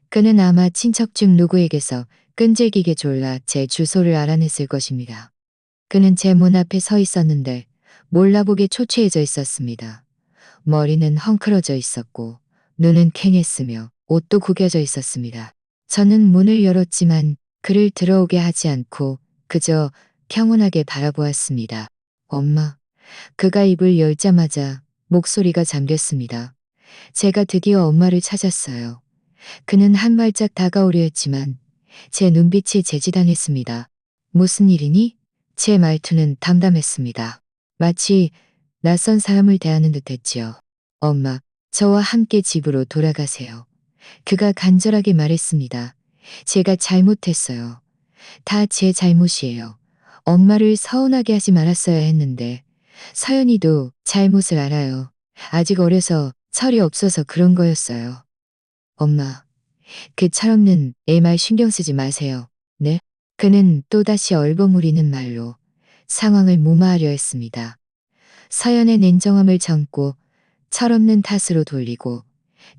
그는 아마 친척 중 누구에게서 끈질기게 졸라 제 주소를 알아냈을 것입니다. 그는 제 문 앞에 서 있었는데 몰라보게 초췌해져 있었습니다. 머리는 헝클어져 있었고 눈은 퀭했으며 옷도 구겨져 있었습니다. 저는 문을 열었지만 그를 들어오게 하지 않고 그저 평온하게 바라보았습니다. 엄마. 그가 입을 열자마자 목소리가 잠겼습니다. 제가 드디어 엄마를 찾았어요. 그는 한 발짝 다가오려 했지만 제 눈빛이 제지당했습니다. 무슨 일이니? 제 말투는 담담했습니다. 마치 낯선 사람을 대하는 듯 했지요. 엄마, 저와 함께 집으로 돌아가세요. 그가 간절하게 말했습니다. 제가 잘못했어요. 다 제 잘못이에요. 엄마를 서운하게 하지 말았어야 했는데 서연이도 잘못을 알아요. 아직 어려서 철이 없어서 그런 거였어요. 엄마, 그 철없는 애 말 신경 쓰지 마세요. 네? 그는 또다시 얼버무리는 말로 상황을 무마하려 했습니다. 서연의 냉정함을 참고 철없는 탓으로 돌리고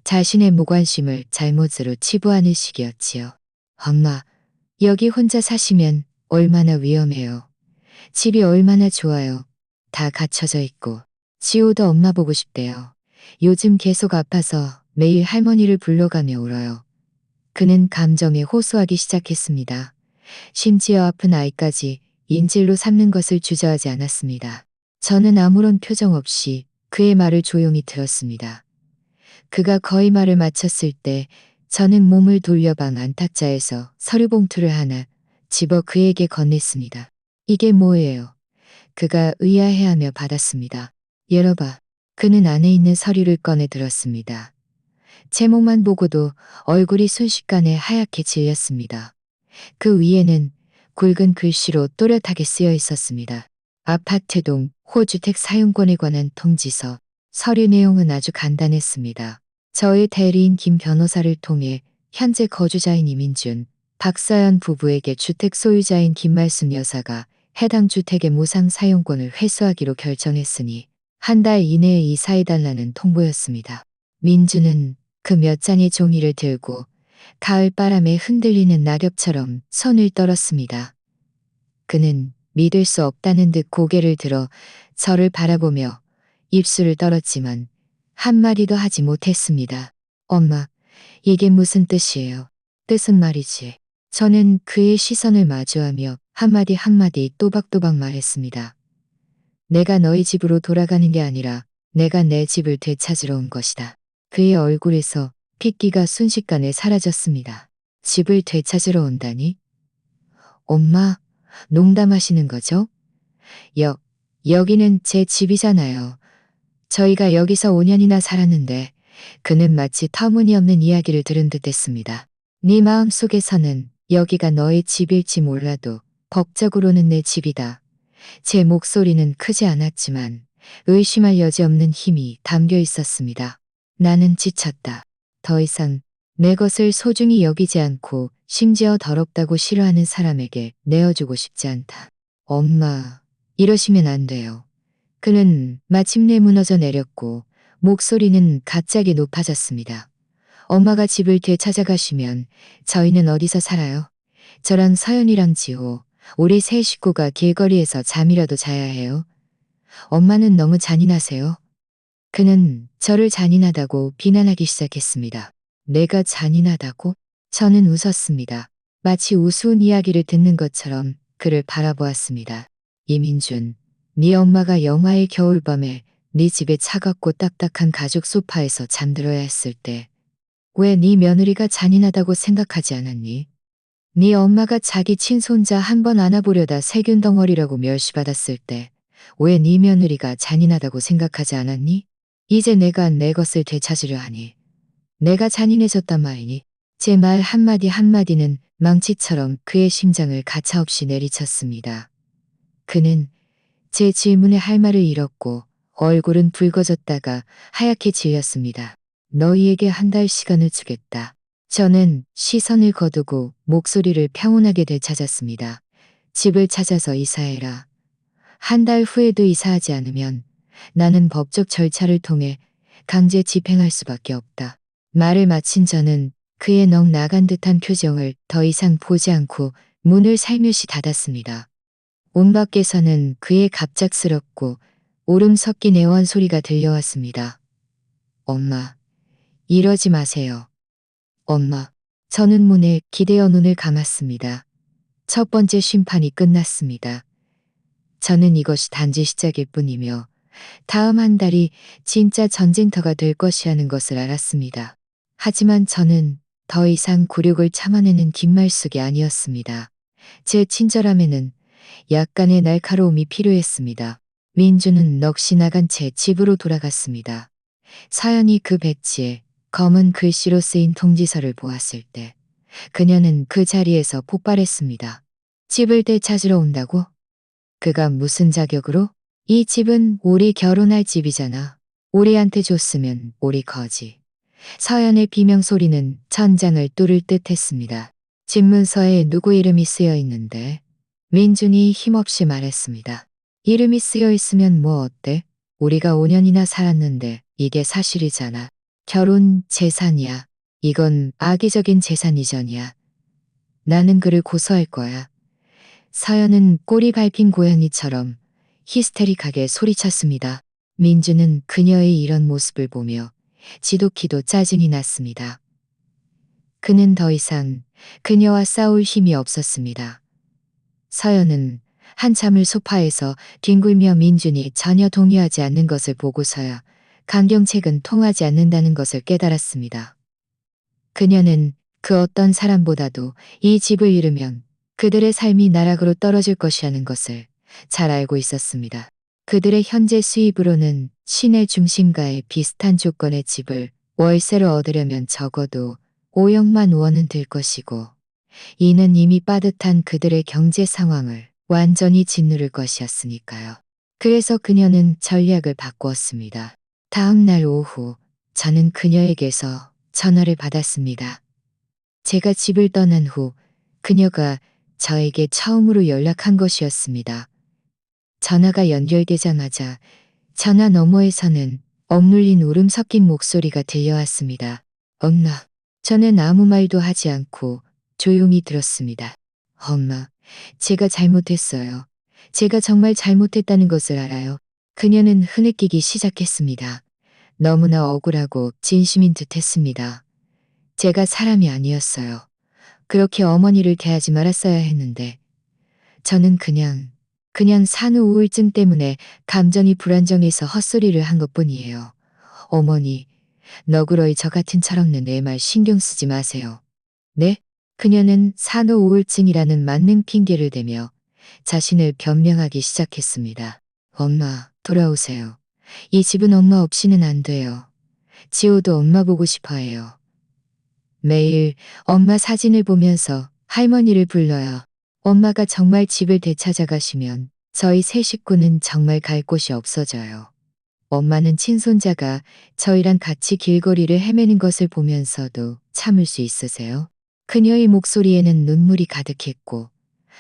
자신의 무관심을 잘못으로 치부하는 식이었지요. 엄마, 여기 혼자 사시면 얼마나 위험해요. 집이 얼마나 좋아요. 다 갖춰져 있고. 지호도 엄마 보고 싶대요. 요즘 계속 아파서 매일 할머니를 불러가며 울어요. 그는 감정에 호소하기 시작했습니다. 심지어 아픈 아이까지 인질로 삼는 것을 주저하지 않았습니다. 저는 아무런 표정 없이 그의 말을 조용히 들었습니다. 그가 거의 말을 마쳤을 때 저는 몸을 돌려 방 안탁자에서 서류 봉투를 하나 집어 그에게 건넸습니다. 이게 뭐예요? 그가 의아해하며 받았습니다. 열어봐. 그는 안에 있는 서류를 꺼내 들었습니다. 제목만 보고도 얼굴이 순식간에 하얗게 질렸습니다. 그 위에는 굵은 글씨로 또렷하게 쓰여 있었습니다. 아파트동 호주택 사용권에 관한 통지서. 서류 내용은 아주 간단했습니다. 저의 대리인 김 변호사를 통해 현재 거주자인 이민준, 박서연 부부에게 주택 소유자인 김말순 여사가 해당 주택의 무상 사용권을 회수하기로 결정했으니 한 달 이내에 이사해달라는 통보였습니다. 민준은 그 몇 장의 종이를 들고 가을 바람에 흔들리는 낙엽처럼 손을 떨었습니다. 그는 믿을 수 없다는 듯 고개를 들어 저를 바라보며 입술을 떨었지만 한마디도 하지 못했습니다. 엄마, 이게 무슨 뜻이에요? 뜻은 말이지. 저는 그의 시선을 마주하며 한마디 한마디 또박또박 말했습니다. 내가 너희 집으로 돌아가는 게 아니라 내가 내 집을 되찾으러 온 것이다. 그의 얼굴에서 핏기가 순식간에 사라졌습니다. 집을 되찾으러 온다니? 엄마, 농담하시는 거죠? 여기는 제 집이잖아요. 저희가 여기서 5년이나 살았는데 그는 마치 터무니없는 이야기를 들은 듯 했습니다. 네 마음속에서는 여기가 너의 집일지 몰라도 법적으로는 내 집이다. 제 목소리는 크지 않았지만 의심할 여지 없는 힘이 담겨 있었습니다. 나는 지쳤다. 더 이상 내 것을 소중히 여기지 않고 심지어 더럽다고 싫어하는 사람에게 내어주고 싶지 않다. 엄마, 이러시면 안 돼요. 그는 마침내 무너져 내렸고 목소리는 갑자기 높아졌습니다. 엄마가 집을 되찾아가시면 저희는 어디서 살아요? 저랑 서연이랑 지호, 우리 세 식구가 길거리에서 잠이라도 자야 해요. 엄마는 너무 잔인하세요. 그는 저를 잔인하다고 비난하기 시작했습니다. 내가 잔인하다고? 저는 웃었습니다. 마치 우스운 이야기를 듣는 것처럼 그를 바라보았습니다. 이민준, 네 엄마가 영화의 겨울밤에 네 집의 차갑고 딱딱한 가죽 소파에서 잠들어야 했을 때 왜 네 며느리가 잔인하다고 생각하지 않았니? 네 엄마가 자기 친손자 한 번 안아보려다 세균 덩어리라고 멸시받았을 때 왜 네 며느리가 잔인하다고 생각하지 않았니? 이제 내가 내 것을 되찾으려 하니 내가 잔인해졌단 말이니? 제 말 한마디 한마디는 망치처럼 그의 심장을 가차없이 내리쳤습니다. 그는 제 질문에 할 말을 잃었고 얼굴은 붉어졌다가 하얗게 질렸습니다. 너희에게 한 달 시간을 주겠다. 저는 시선을 거두고 목소리를 평온하게 되찾았습니다. 집을 찾아서 이사해라. 한 달 후에도 이사하지 않으면 나는 법적 절차를 통해 강제 집행할 수밖에 없다. 말을 마친 저는 그의 넋 나간 듯한 표정을 더 이상 보지 않고 문을 살며시 닫았습니다. 온 밖에서는 그의 갑작스럽고 울음 섞인 애원 소리가 들려왔습니다. 엄마, 이러지 마세요. 엄마, 저는 문에 기대어 눈을 감았습니다. 첫 번째 심판이 끝났습니다. 저는 이것이 단지 시작일 뿐이며 다음 한 달이 진짜 전쟁터가 될 것이라는 것을 알았습니다. 하지만 저는 더 이상 굴욕을 참아내는 뒷말속이 아니었습니다. 제 친절함에는 약간의 날카로움이 필요했습니다. 민주는 넋이 나간 채 집으로 돌아갔습니다. 사연이 그 배지에 검은 글씨로 쓰인 통지서를 보았을 때 그녀는 그 자리에서 폭발했습니다. 집을 되찾으러 온다고? 그가 무슨 자격으로? 이 집은 우리 결혼할 집이잖아. 우리한테 줬으면 우리 거지. 서연의 비명소리는 천장을 뚫을 듯 했습니다. 집문서에 누구 이름이 쓰여 있는데? 민준이 힘없이 말했습니다. 이름이 쓰여 있으면 뭐 어때? 우리가 5년이나 살았는데 이게 사실이잖아. 결혼 재산이야. 이건 악의적인 재산 이전이야. 나는 그를 고소할 거야. 서연은 꼬리 밟힌 고양이처럼 히스테릭하게 소리쳤습니다. 민주는 그녀의 이런 모습을 보며 지독히도 짜증이 났습니다. 그는 더 이상 그녀와 싸울 힘이 없었습니다. 서연은 한참을 소파에서 뒹굴며 민준이 전혀 동의하지 않는 것을 보고서야 강경책은 통하지 않는다는 것을 깨달았습니다. 그녀는 그 어떤 사람보다도 이 집을 잃으면 그들의 삶이 나락으로 떨어질 것이라는 것을 잘 알고 있었습니다. 그들의 현재 수입으로는 시내 중심가에 비슷한 조건의 집을 월세로 얻으려면 적어도 5억만 원은 들 것이고 이는 이미 빠듯한 그들의 경제 상황을 완전히 짓누를 것이었으니까요. 그래서 그녀는 전략을 바꾸었습니다. 다음 날 오후 저는 그녀에게서 전화를 받았습니다. 제가 집을 떠난 후 그녀가 저에게 처음으로 연락한 것이었습니다. 전화가 연결되자마자 전화 너머에서는 억눌린 울음 섞인 목소리가 들려왔습니다. 엄마. 저는 아무 말도 하지 않고 조용히 들었습니다. 엄마, 제가 잘못했어요. 제가 정말 잘못했다는 것을 알아요. 그녀는 흐느끼기 시작했습니다. 너무나 억울하고 진심인 듯 했습니다. 제가 사람이 아니었어요. 그렇게 어머니를 대하지 말았어야 했는데 저는 그냥 산후 우울증 때문에 감정이 불안정해서 헛소리를 한 것뿐이에요. 어머니, 너그러이 저 같은 철없는 내 말 신경 쓰지 마세요. 네? 그녀는 산후 우울증이라는 만능 핑계를 대며 자신을 변명하기 시작했습니다. 엄마, 돌아오세요. 이 집은 엄마 없이는 안 돼요. 지호도 엄마 보고 싶어 해요. 매일 엄마 사진을 보면서 할머니를 불러요. 엄마가 정말 집을 되찾아가시면 저희 세 식구는 정말 갈 곳이 없어져요. 엄마는 친손자가 저희랑 같이 길거리를 헤매는 것을 보면서도 참을 수 있으세요? 그녀의 목소리에는 눈물이 가득했고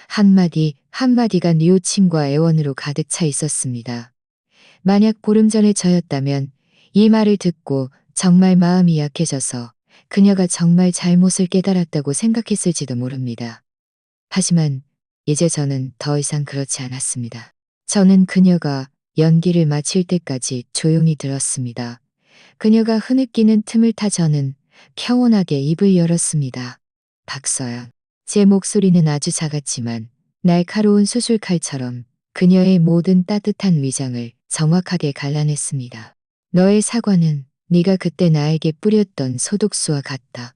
한마디 한마디가 뉘우침과 애원으로 가득 차 있었습니다. 만약 보름 전에 저였다면 이 말을 듣고 정말 마음이 약해져서 그녀가 정말 잘못을 깨달았다고 생각했을지도 모릅니다. 하지만 이제 저는 더 이상 그렇지 않았습니다. 저는 그녀가 연기를 마칠 때까지 조용히 들었습니다. 그녀가 흐느끼는 틈을 타 저는 평온하게 입을 열었습니다. 박서연. 제 목소리는 아주 작았지만 날카로운 수술칼처럼 그녀의 모든 따뜻한 위장을 정확하게 갈라냈습니다. 너의 사과는 네가 그때 나에게 뿌렸던 소독수와 같다.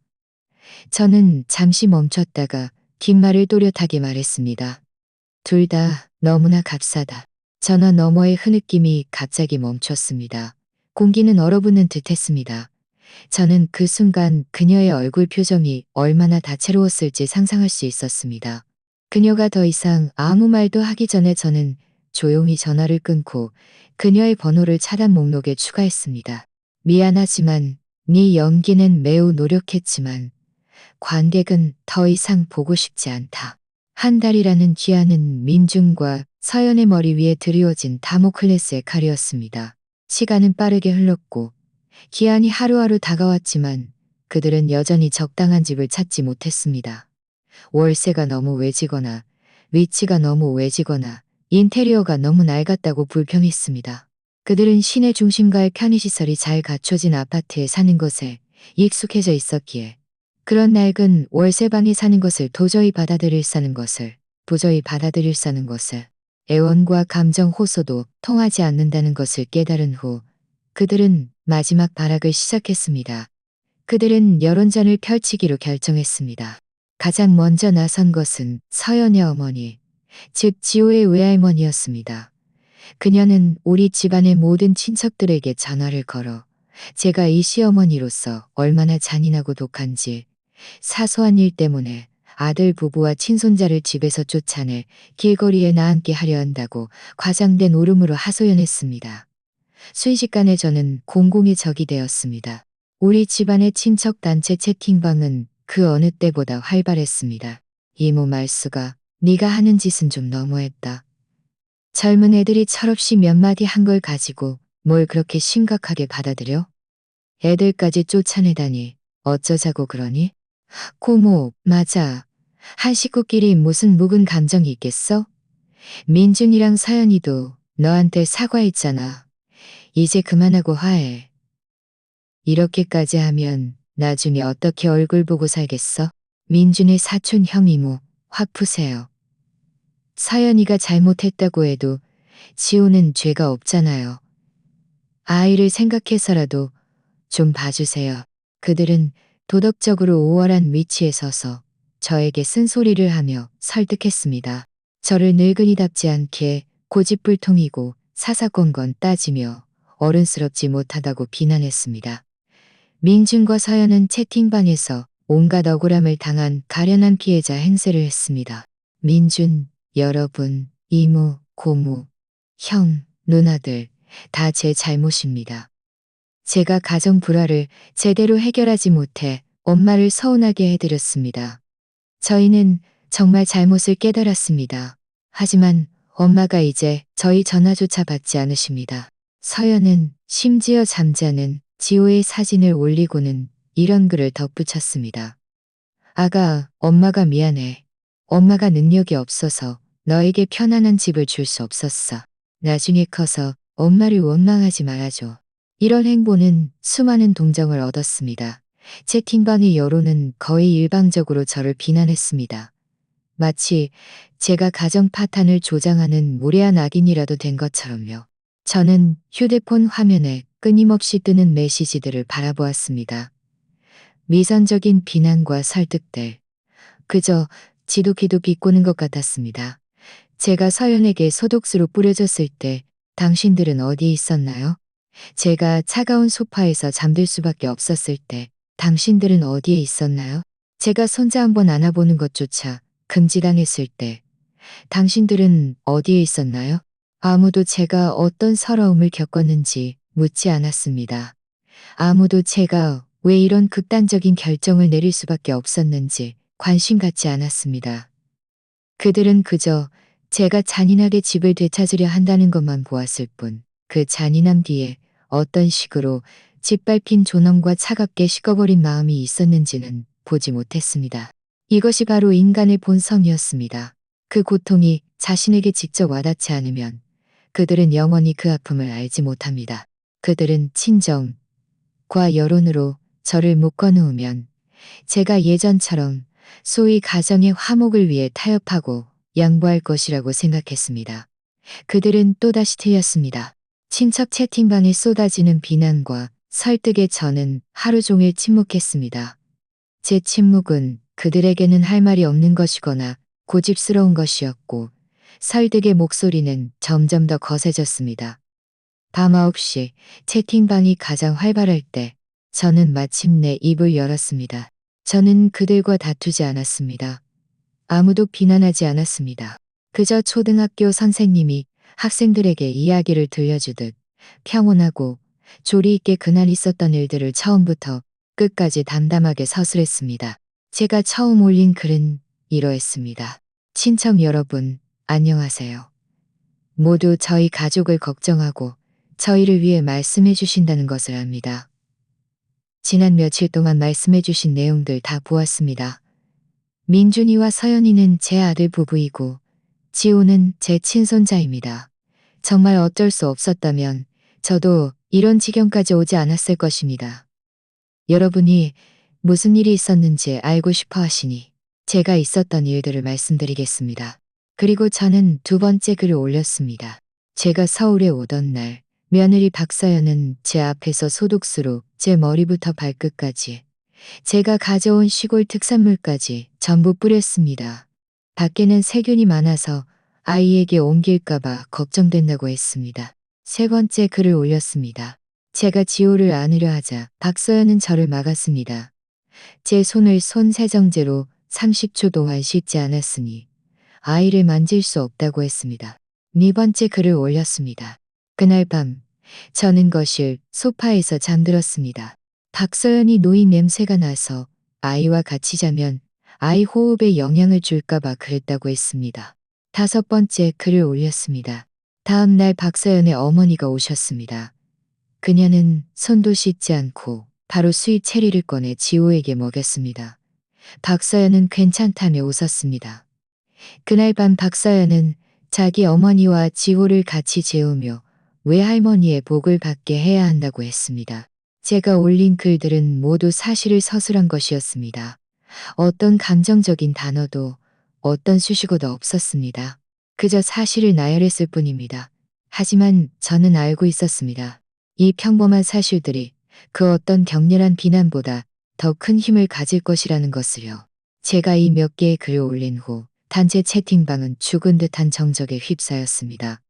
저는 잠시 멈췄다가 긴 말을 또렷하게 말했습니다. 둘 다 너무나 값싸다. 전화 너머의 흐느낌이 갑자기 멈췄습니다. 공기는 얼어붙는 듯 했습니다. 저는 그 순간 그녀의 얼굴 표정이 얼마나 다채로웠을지 상상할 수 있었습니다. 그녀가 더 이상 아무 말도 하기 전에 저는 조용히 전화를 끊고 그녀의 번호를 차단 목록에 추가했습니다. 미안하지만 네 연기는 매우 노력했지만 관객은 더 이상 보고 싶지 않다. 한 달이라는 기한은 민준과 서연의 머리 위에 드리워진 다모클레스의 칼이었습니다. 시간은 빠르게 흘렀고 기한이 하루하루 다가왔지만 그들은 여전히 적당한 집을 찾지 못했습니다. 월세가 너무 외지거나 위치가 너무 외지거나 인테리어가 너무 낡았다고 불평했습니다. 그들은 시내 중심가의 편의시설이 잘 갖춰진 아파트에 사는 것에 익숙해져 있었기에 그런 낡은 월세방에 사는 것을 도저히 받아들일 사는 것을 애원과 감정 호소도 통하지 않는다는 것을 깨달은 후 그들은 마지막 발악을 시작했습니다. 그들은 여론전을 펼치기로 결정했습니다. 가장 먼저 나선 것은 서연의 어머니, 즉 지호의 외할머니였습니다. 그녀는 우리 집안의 모든 친척들에게 전화를 걸어 제가 이 시어머니로서 얼마나 잔인하고 독한지 사소한 일 때문에 아들 부부와 친손자를 집에서 쫓아내 길거리에 나앉게 하려 한다고 과장된 울음으로 하소연했습니다. 순식간에 저는 공공의 적이 되었습니다. 우리 집안의 친척 단체 채팅방은 그 어느 때보다 활발했습니다. 이모 말수가 네가 하는 짓은 좀 너무했다. 젊은 애들이 철없이 몇 마디 한 걸 가지고 뭘 그렇게 심각하게 받아들여? 애들까지 쫓아내다니 어쩌자고 그러니? 고모, 맞아. 한 식구끼리 무슨 묵은 감정이 있겠어? 민준이랑 서연이도 너한테 사과했잖아. 이제 그만하고 화해. 이렇게까지 하면 나중에 어떻게 얼굴 보고 살겠어? 민준의 사촌 형 이모, 확 푸세요. 서연이가 잘못했다고 해도 지호는 죄가 없잖아요. 아이를 생각해서라도 좀 봐주세요. 그들은 도덕적으로 우월한 위치에 서서 저에게 쓴소리를 하며 설득했습니다. 저를 늙은이답지 않게 고집불통이고 사사건건 따지며 어른스럽지 못하다고 비난했습니다. 민준과 서연은 채팅방에서 온갖 억울함을 당한 가련한 피해자 행세를 했습니다. 민준, 여러분, 이모, 고모, 형, 누나들 다 제 잘못입니다. 제가 가정 불화를 제대로 해결하지 못해 엄마를 서운하게 해드렸습니다. 저희는 정말 잘못을 깨달았습니다. 하지만 엄마가 이제 저희 전화조차 받지 않으십니다. 서연은 심지어 잠자는 지호의 사진을 올리고는 이런 글을 덧붙였습니다. 아가, 엄마가 미안해. 엄마가 능력이 없어서 너에게 편안한 집을 줄 수 없었어. 나중에 커서 엄마를 원망하지 말아줘. 이런 행보는 수많은 동정을 얻었습니다. 채팅방의 여론은 거의 일방적으로 저를 비난했습니다. 마치 제가 가정 파탄을 조장하는 무례한 악인이라도 된 것처럼요. 저는 휴대폰 화면에 끊임없이 뜨는 메시지들을 바라보았습니다. 미선적인 비난과 설득들. 그저 지독히도 비꼬는 것 같았습니다. 제가 서연에게 소독수로 뿌려졌을 때 당신들은 어디에 있었나요? 제가 차가운 소파에서 잠들 수밖에 없었을 때 당신들은 어디에 있었나요? 제가 손자 한번 안아보는 것조차 금지당했을 때 당신들은 어디에 있었나요? 아무도 제가 어떤 서러움을 겪었는지 묻지 않았습니다. 아무도 제가 왜 이런 극단적인 결정을 내릴 수밖에 없었는지 관심 갖지 않았습니다. 그들은 그저 제가 잔인하게 집을 되찾으려 한다는 것만 보았을 뿐 그 잔인함 뒤에 어떤 식으로 짓밟힌 존엄과 차갑게 식어버린 마음이 있었는지는 보지 못했습니다. 이것이 바로 인간의 본성이었습니다. 그 고통이 자신에게 직접 와닿지 않으면 그들은 영원히 그 아픔을 알지 못합니다. 그들은 친정과 여론으로 저를 묶어놓으면 제가 예전처럼 소위 가정의 화목을 위해 타협하고 양보할 것이라고 생각했습니다. 그들은 또다시 틀렸습니다. 친척 채팅방에 쏟아지는 비난과 설득에 저는 하루 종일 침묵했습니다. 제 침묵은 그들에게는 할 말이 없는 것이거나 고집스러운 것이었고 설득의 목소리는 점점 더 거세졌습니다. 밤 9시 채팅방이 가장 활발할 때 저는 마침내 입을 열었습니다. 저는 그들과 다투지 않았습니다. 아무도 비난하지 않았습니다. 그저 초등학교 선생님이 학생들에게 이야기를 들려주듯 평온하고 조리 있게 그날 있었던 일들을 처음부터 끝까지 담담하게 서술했습니다. 제가 처음 올린 글은 이러했습니다. 친척 여러분, 안녕하세요. 모두 저희 가족을 걱정하고 저희를 위해 말씀해 주신다는 것을 압니다. 지난 며칠 동안 말씀해 주신 내용들 다 보았습니다. 민준이와 서연이는 제 아들 부부이고 지호는 제 친손자입니다. 정말 어쩔 수 없었다면 저도 이런 지경까지 오지 않았을 것입니다. 여러분이 무슨 일이 있었는지 알고 싶어 하시니 제가 있었던 일들을 말씀드리겠습니다. 그리고 저는 두 번째 글을 올렸습니다. 제가 서울에 오던 날 며느리 박서연은 제 앞에서 소독수로 제 머리부터 발끝까지 제가 가져온 시골 특산물까지 전부 뿌렸습니다. 밖에는 세균이 많아서 아이에게 옮길까봐 걱정된다고 했습니다. 세 번째 글을 올렸습니다. 제가 지호를 안으려 하자 박서연은 저를 막았습니다. 제 손을 손세정제로 30초 동안 씻지 않았으니 아이를 만질 수 없다고 했습니다. 네 번째 글을 올렸습니다. 그날 밤 저는 거실 소파에서 잠들었습니다. 박서연이 노인 냄새가 나서 아이와 같이 자면 아이 호흡에 영향을 줄까봐 그랬다고 했습니다. 다섯 번째 글을 올렸습니다. 다음 날 박서연의 어머니가 오셨습니다. 그녀는 손도 씻지 않고 바로 수입 체리를 꺼내 지호에게 먹였습니다. 박서연은 괜찮다며 웃었습니다. 그날 밤 박서연은 자기 어머니와 지호를 같이 재우며 외할머니의 복을 받게 해야 한다고 했습니다. 제가 올린 글들은 모두 사실을 서술한 것이었습니다. 어떤 감정적인 단어도 어떤 수식어도 없었습니다. 그저 사실을 나열했을 뿐입니다. 하지만 저는 알고 있었습니다. 이 평범한 사실들이 그 어떤 격렬한 비난보다 더 큰 힘을 가질 것이라는 것을요. 제가 이 몇 개의 글을 올린 후 단체 채팅방은 죽은 듯한 정적에 휩싸였습니다.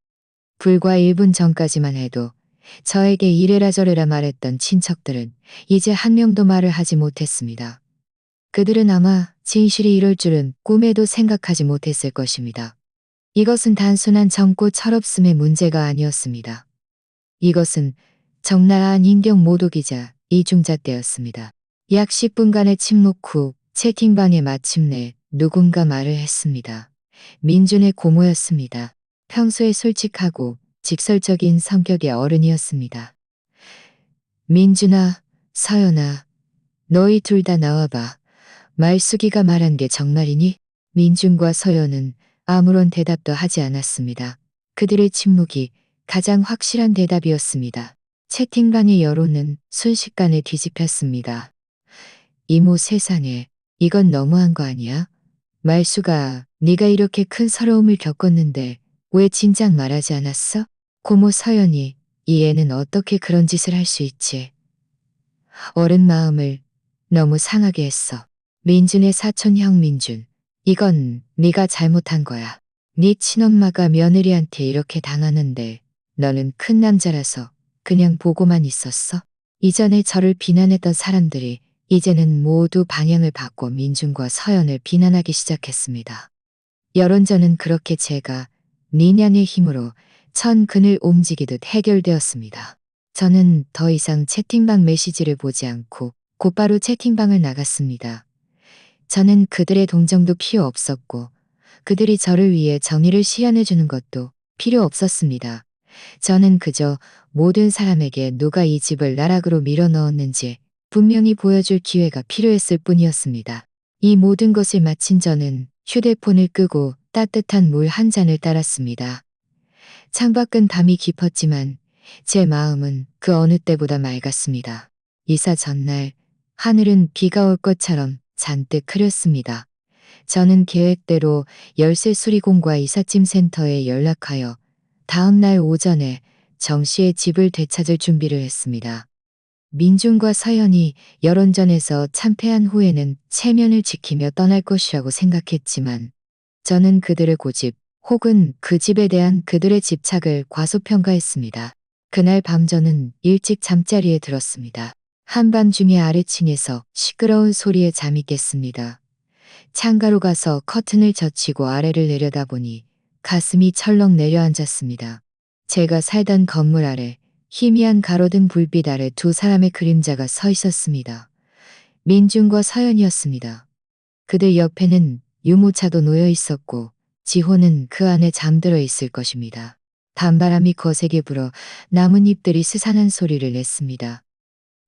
불과 1분 전까지만 해도 저에게 이래라 저래라 말했던 친척들은 이제 한 명도 말을 하지 못했습니다. 그들은 아마 진실이 이럴 줄은 꿈에도 생각하지 못했을 것입니다. 이것은 단순한 젊고 철없음의 문제가 아니었습니다. 이것은 적나라한 인격 모독이자 이중자 때였습니다. 약 10분간의 침묵 후 채팅방에 마침내 누군가 말을 했습니다. 민준의 고모였습니다. 평소에 솔직하고 직설적인 성격의 어른이었습니다. 민준아, 서연아, 너희 둘 다 나와봐. 말숙이가 말한 게 정말이니? 민준과 서연은 아무런 대답도 하지 않았습니다. 그들의 침묵이 가장 확실한 대답이었습니다. 채팅방의 여론은 순식간에 뒤집혔습니다. 이모 세상에, 이건 너무한 거 아니야? 말수가 네가 이렇게 큰 서러움을 겪었는데 왜 진작 말하지 않았어? 고모 서연이 이 애는 어떻게 그런 짓을 할 수 있지? 어른 마음을 너무 상하게 했어. 민준의 사촌 형 민준, 이건 네가 잘못한 거야. 네 친엄마가 며느리한테 이렇게 당하는데 너는 큰 남자라서 그냥 보고만 있었어? 이전에 저를 비난했던 사람들이 이제는 모두 방향을 바꿔 민준과 서연을 비난하기 시작했습니다. 여론전은 그렇게 제가 니년의 힘으로 천 근을 옮기듯 해결되었습니다. 저는 더 이상 채팅방 메시지를 보지 않고 곧바로 채팅방을 나갔습니다. 저는 그들의 동정도 필요 없었고 그들이 저를 위해 정의를 실현해 주는 것도 필요 없었습니다. 저는 그저 모든 사람에게 누가 이 집을 나락으로 밀어 넣었는지 분명히 보여줄 기회가 필요했을 뿐이었습니다. 이 모든 것을 마친 저는 휴대폰을 끄고 따뜻한 물 한 잔을 따랐습니다. 창밖은 밤이 깊었지만 제 마음은 그 어느 때보다 맑았습니다. 이사 전날 하늘은 비가 올 것처럼 잔뜩 흐렸습니다. 저는 계획대로 열쇠 수리공과 이삿짐 센터에 연락하여 다음 날 오전에 정 씨의 집을 되찾을 준비를 했습니다. 민준과 서연이 여론전에서 참패한 후에는 체면을 지키며 떠날 것이라고 생각했지만 저는 그들의 고집 혹은 그 집에 대한 그들의 집착을 과소평가했습니다. 그날 밤 저는 일찍 잠자리에 들었습니다. 한밤중에 아래층에서 시끄러운 소리에 잠이 깼습니다. 창가로 가서 커튼을 젖히고 아래를 내려다보니 가슴이 철렁 내려앉았습니다. 제가 살던 건물 아래 희미한 가로등 불빛 아래 두 사람의 그림자가 서 있었습니다. 민준과 서연이었습니다. 그들 옆에는 유모차도 놓여 있었고 지호는 그 안에 잠들어 있을 것입니다. 밤바람이 거세게 불어 나뭇잎들이 스산한 소리를 냈습니다.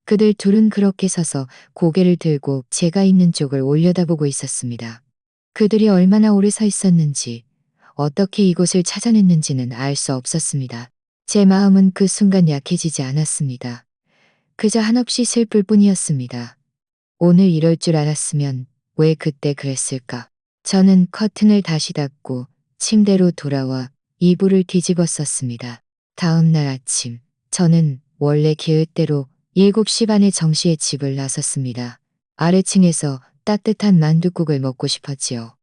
그들 둘은 그렇게 서서 고개를 들고 제가 있는 쪽을 올려다보고 있었습니다. 그들이 얼마나 오래 서 있었는지 어떻게 이곳을 찾아냈는지는 알 수 없었습니다. 제 마음은 그 순간 약해지지 않았습니다. 그저 한없이 슬플 뿐이었습니다. 오늘 이럴 줄 알았으면 왜 그때 그랬을까? 저는 커튼을 다시 닫고 침대로 돌아와 이불을 뒤집어 썼습니다. 다음 날 아침 저는 원래 계획대로 7시 반에 정씨의 집을 나섰습니다. 아래층에서 따뜻한 만둣국을 먹고 싶었지요.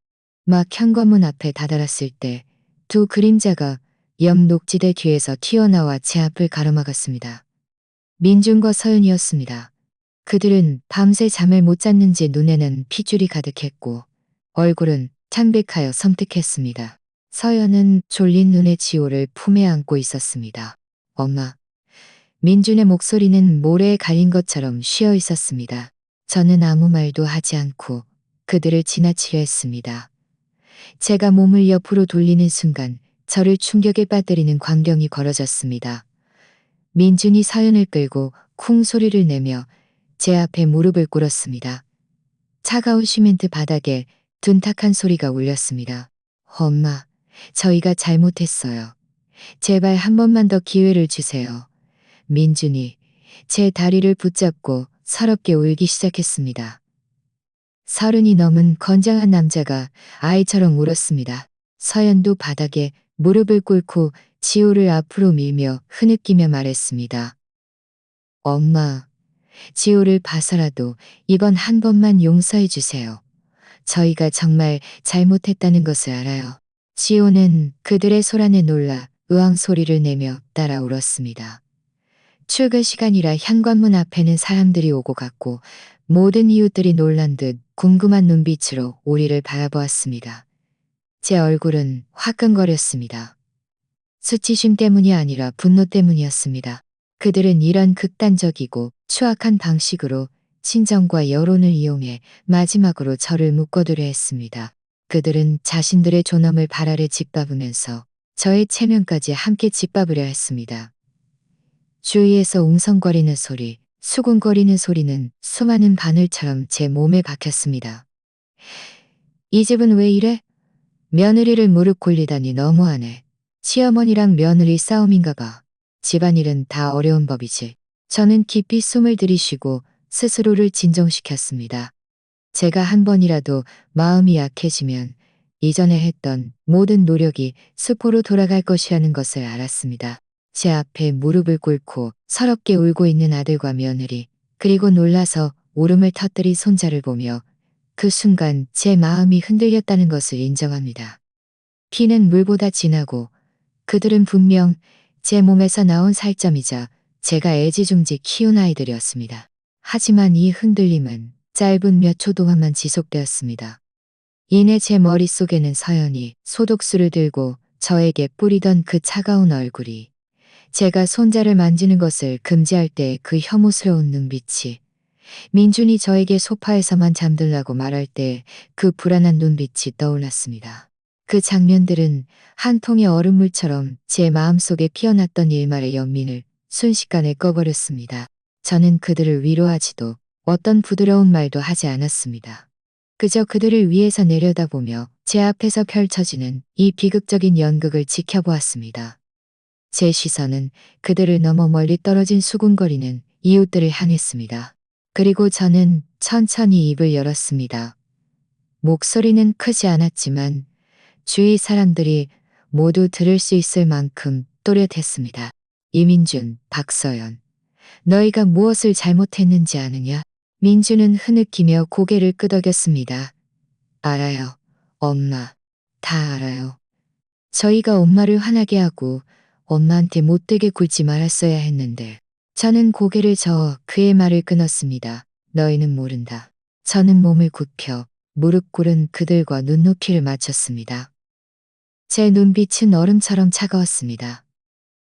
막 현관문 앞에 다다랐을 때 두 그림자가 옆 녹지대 뒤에서 튀어나와 제 앞을 가로막았습니다. 민준과 서윤이었습니다. 그들은 밤새 잠을 못 잤는지 눈에는 핏줄이 가득했고 얼굴은 창백하여 섬뜩했습니다. 서연은 졸린 눈에 지호를 품에 안고 있었습니다. 엄마. 민준의 목소리는 모래에 갈린 것처럼 쉬어 있었습니다. 저는 아무 말도 하지 않고 그들을 지나치려 했습니다. 제가 몸을 옆으로 돌리는 순간 저를 충격에 빠뜨리는 광경이 벌어졌습니다. 민준이 서연을 끌고 쿵 소리를 내며 제 앞에 무릎을 꿇었습니다. 차가운 시멘트 바닥에 둔탁한 소리가 울렸습니다. 엄마, 저희가 잘못했어요. 제발 한 번만 더 기회를 주세요. 민준이 제 다리를 붙잡고 서럽게 울기 시작했습니다. 30이 넘은 건장한 남자가 아이처럼 울었습니다. 서연도 바닥에 무릎을 꿇고 지호를 앞으로 밀며 흐느끼며 말했습니다. 엄마, 지호를 봐서라도 이번 한 번만 용서해 주세요. 저희가 정말 잘못했다는 것을 알아요. 지호는 그들의 소란에 놀라 으앙 소리를 내며 따라 울었습니다. 출근 시간이라 현관문 앞에는 사람들이 오고 갔고 모든 이웃들이 놀란 듯 궁금한 눈빛으로 우리를 바라보았습니다. 제 얼굴은 화끈거렸습니다. 수치심 때문이 아니라 분노 때문이었습니다. 그들은 이런 극단적이고 추악한 방식으로 친정과 여론을 이용해 마지막으로 저를 묶어두려 했습니다. 그들은 자신들의 존엄을 발 아래 짓밟으면서 저의 체면까지 함께 짓밟으려 했습니다. 주위에서 웅성거리는 소리, 수군거리는 소리는 수많은 바늘처럼 제 몸에 박혔습니다. 이 집은 왜 이래? 며느리를 무릎 꿇리다니 너무하네. 시어머니랑 며느리 싸움인가 봐. 집안일은 다 어려운 법이지. 저는 깊이 숨을 들이쉬고 스스로를 진정시켰습니다. 제가 한 번이라도 마음이 약해지면 이전에 했던 모든 노력이 수포로 돌아갈 것이라는 것을 알았습니다. 제 앞에 무릎을 꿇고 서럽게 울고 있는 아들과 며느리, 그리고 놀라서 울음을 터뜨린 손자를 보며 그 순간 제 마음이 흔들렸다는 것을 인정합니다. 피는 물보다 진하고 그들은 분명 제 몸에서 나온 살점이자 제가 애지중지 키운 아이들이었습니다. 하지만 이 흔들림은 짧은 몇 초 동안만 지속되었습니다. 이내 제 머릿속에는 서연이 소독수를 들고 저에게 뿌리던 그 차가운 얼굴이, 제가 손자를 만지는 것을 금지할 때 그 혐오스러운 눈빛이, 민준이 저에게 소파에서만 잠들라고 말할 때 그 불안한 눈빛이 떠올랐습니다. 그 장면들은 한 통의 얼음물처럼 제 마음속에 피어났던 일말의 연민을 순식간에 꺼버렸습니다. 저는 그들을 위로하지도 어떤 부드러운 말도 하지 않았습니다. 그저 그들을 위에서 내려다보며 제 앞에서 펼쳐지는 이 비극적인 연극을 지켜보았습니다. 제 시선은 그들을 넘어 멀리 떨어진 수군거리는 이웃들을 향했습니다. 그리고 저는 천천히 입을 열었습니다. 목소리는 크지 않았지만 주위 사람들이 모두 들을 수 있을 만큼 또렷했습니다. 이민준, 박서연, 너희가 무엇을 잘못했는지 아느냐? 민준은 흐느끼며 고개를 끄덕였습니다. 알아요. 엄마. 다 알아요. 저희가 엄마를 화나게 하고 엄마한테 못되게 굴지 말았어야 했는데. 저는 고개를 저어 그의 말을 끊었습니다. 너희는 모른다. 저는 몸을 굽혀 무릎 꿇은 그들과 눈높이를 맞췄습니다. 제 눈빛은 얼음처럼 차가웠습니다.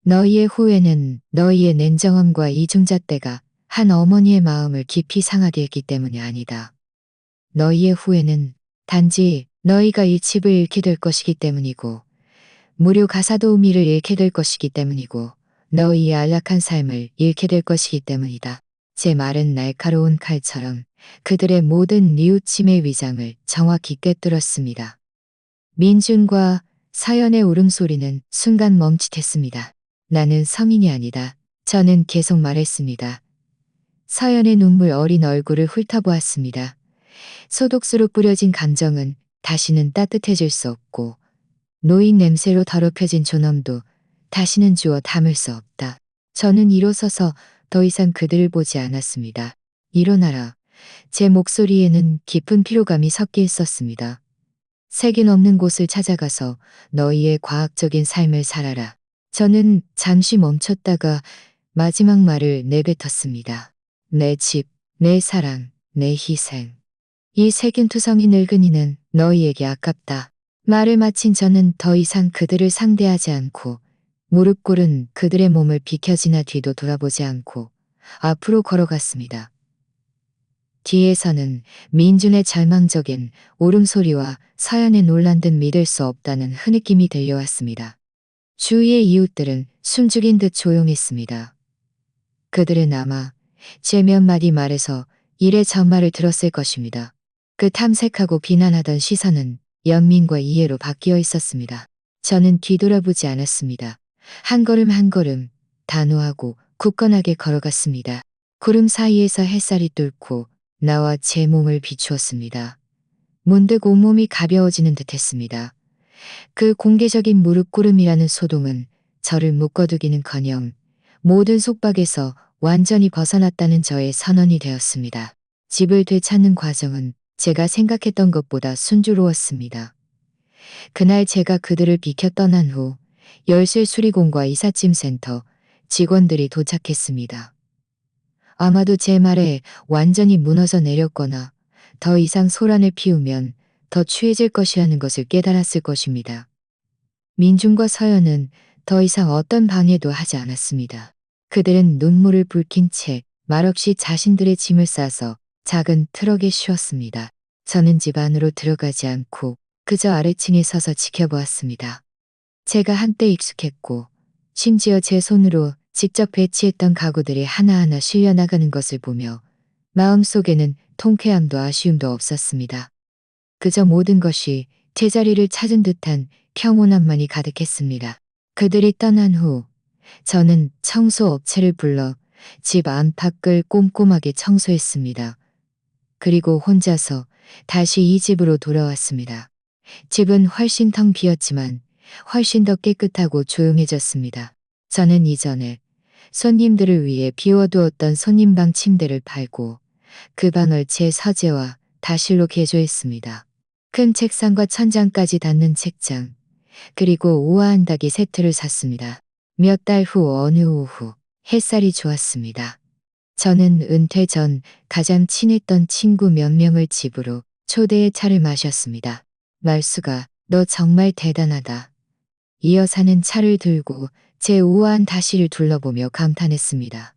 너희의 후회는 너희의 냉정함과 이중잣대가 한 어머니의 마음을 깊이 상하게 했기 때문이 아니다. 너희의 후회는 단지 너희가 이 집을 잃게 될 것이기 때문이고 무료 가사도우미를 잃게 될 것이기 때문이고 너희의 안락한 삶을 잃게 될 것이기 때문이다. 제 말은 날카로운 칼처럼 그들의 모든 뉘우침의 위장을 정확히 꿰뚫었습니다. 민준과 서연의 울음소리는 순간 멈칫했습니다. 나는 성인이 아니다. 저는 계속 말했습니다. 서연의 눈물 어린 얼굴을 훑어보았습니다. 소독수로 뿌려진 감정은 다시는 따뜻해질 수 없고 노인 냄새로 더럽혀진 존엄도 다시는 주워 담을 수 없다. 저는 일어서서 더 이상 그들을 보지 않았습니다. 일어나라. 제 목소리에는 깊은 피로감이 섞여 있었습니다. 색이 없는 곳을 찾아가서 너희의 과학적인 삶을 살아라. 저는 잠시 멈췄다가 마지막 말을 내뱉었습니다. 내 집, 내 사랑, 내 희생. 이 색인투성이 늙은이는 너희에게 아깝다. 말을 마친 저는 더 이상 그들을 상대하지 않고 무릎 꿇은 그들의 몸을 비켜지나 뒤도 돌아보지 않고 앞으로 걸어갔습니다. 뒤에서는 민준의 절망적인 울음소리와 서연의 놀란 듯 믿을 수 없다는 흐느낌이 들려왔습니다. 주위의 이웃들은 숨죽인 듯 조용했습니다. 그들은 아마 제 몇 마디 말에서 이래 전말을 들었을 것입니다. 그 탐색하고 비난하던 시선은 연민과 이해로 바뀌어 있었습니다. 저는 뒤돌아보지 않았습니다. 한 걸음 한 걸음 단호하고 굳건하게 걸어갔습니다. 구름 사이에서 햇살이 뚫고 나와 제 몸을 비추었습니다. 문득 온몸이 가벼워지는 듯했습니다. 그 공개적인 무릎 꿇음이라는 소동은 저를 묶어두기는커녕 모든 속박에서 완전히 벗어났다는 저의 선언이 되었습니다. 집을 되찾는 과정은 제가 생각했던 것보다 순조로웠습니다. 그날 제가 그들을 비켜 떠난 후 열쇠 수리공과 이삿짐 센터 직원들이 도착했습니다. 아마도 제 말에 완전히 무너져 내렸거나 더 이상 소란을 피우면 더 취해질 것이라는 것을 깨달았을 것입니다. 민준과 서연은 더 이상 어떤 방해도 하지 않았습니다. 그들은 눈물을 붉힌 채 말없이 자신들의 짐을 싸서 작은 트럭에 씌웠습니다. 저는 집 안으로 들어가지 않고 그저 아래층에 서서 지켜보았습니다. 제가 한때 익숙했고 심지어 제 손으로 직접 배치했던 가구들이 하나하나 실려나가는 것을 보며 마음속에는 통쾌함도 아쉬움도 없었습니다. 그저 모든 것이 제자리를 찾은 듯한 평온함만이 가득했습니다. 그들이 떠난 후 저는 청소업체를 불러 집 안팎을 꼼꼼하게 청소했습니다. 그리고 혼자서 다시 이 집으로 돌아왔습니다. 집은 훨씬 텅 비었지만 훨씬 더 깨끗하고 조용해졌습니다. 저는 이전에 손님들을 위해 비워두었던 손님방 침대를 팔고 그 방을 제 서재와 다실로 개조했습니다. 큰 책상과 천장까지 닿는 책장, 그리고 우아한 닭이 세트를 샀습니다. 몇 달 후 어느 오후 햇살이 좋았습니다. 저는 은퇴 전 가장 친했던 친구 몇 명을 집으로 초대해 차를 마셨습니다. 말수가 너 정말 대단하다. 이 여사는 차를 들고 제 우아한 다시를 둘러보며 감탄했습니다.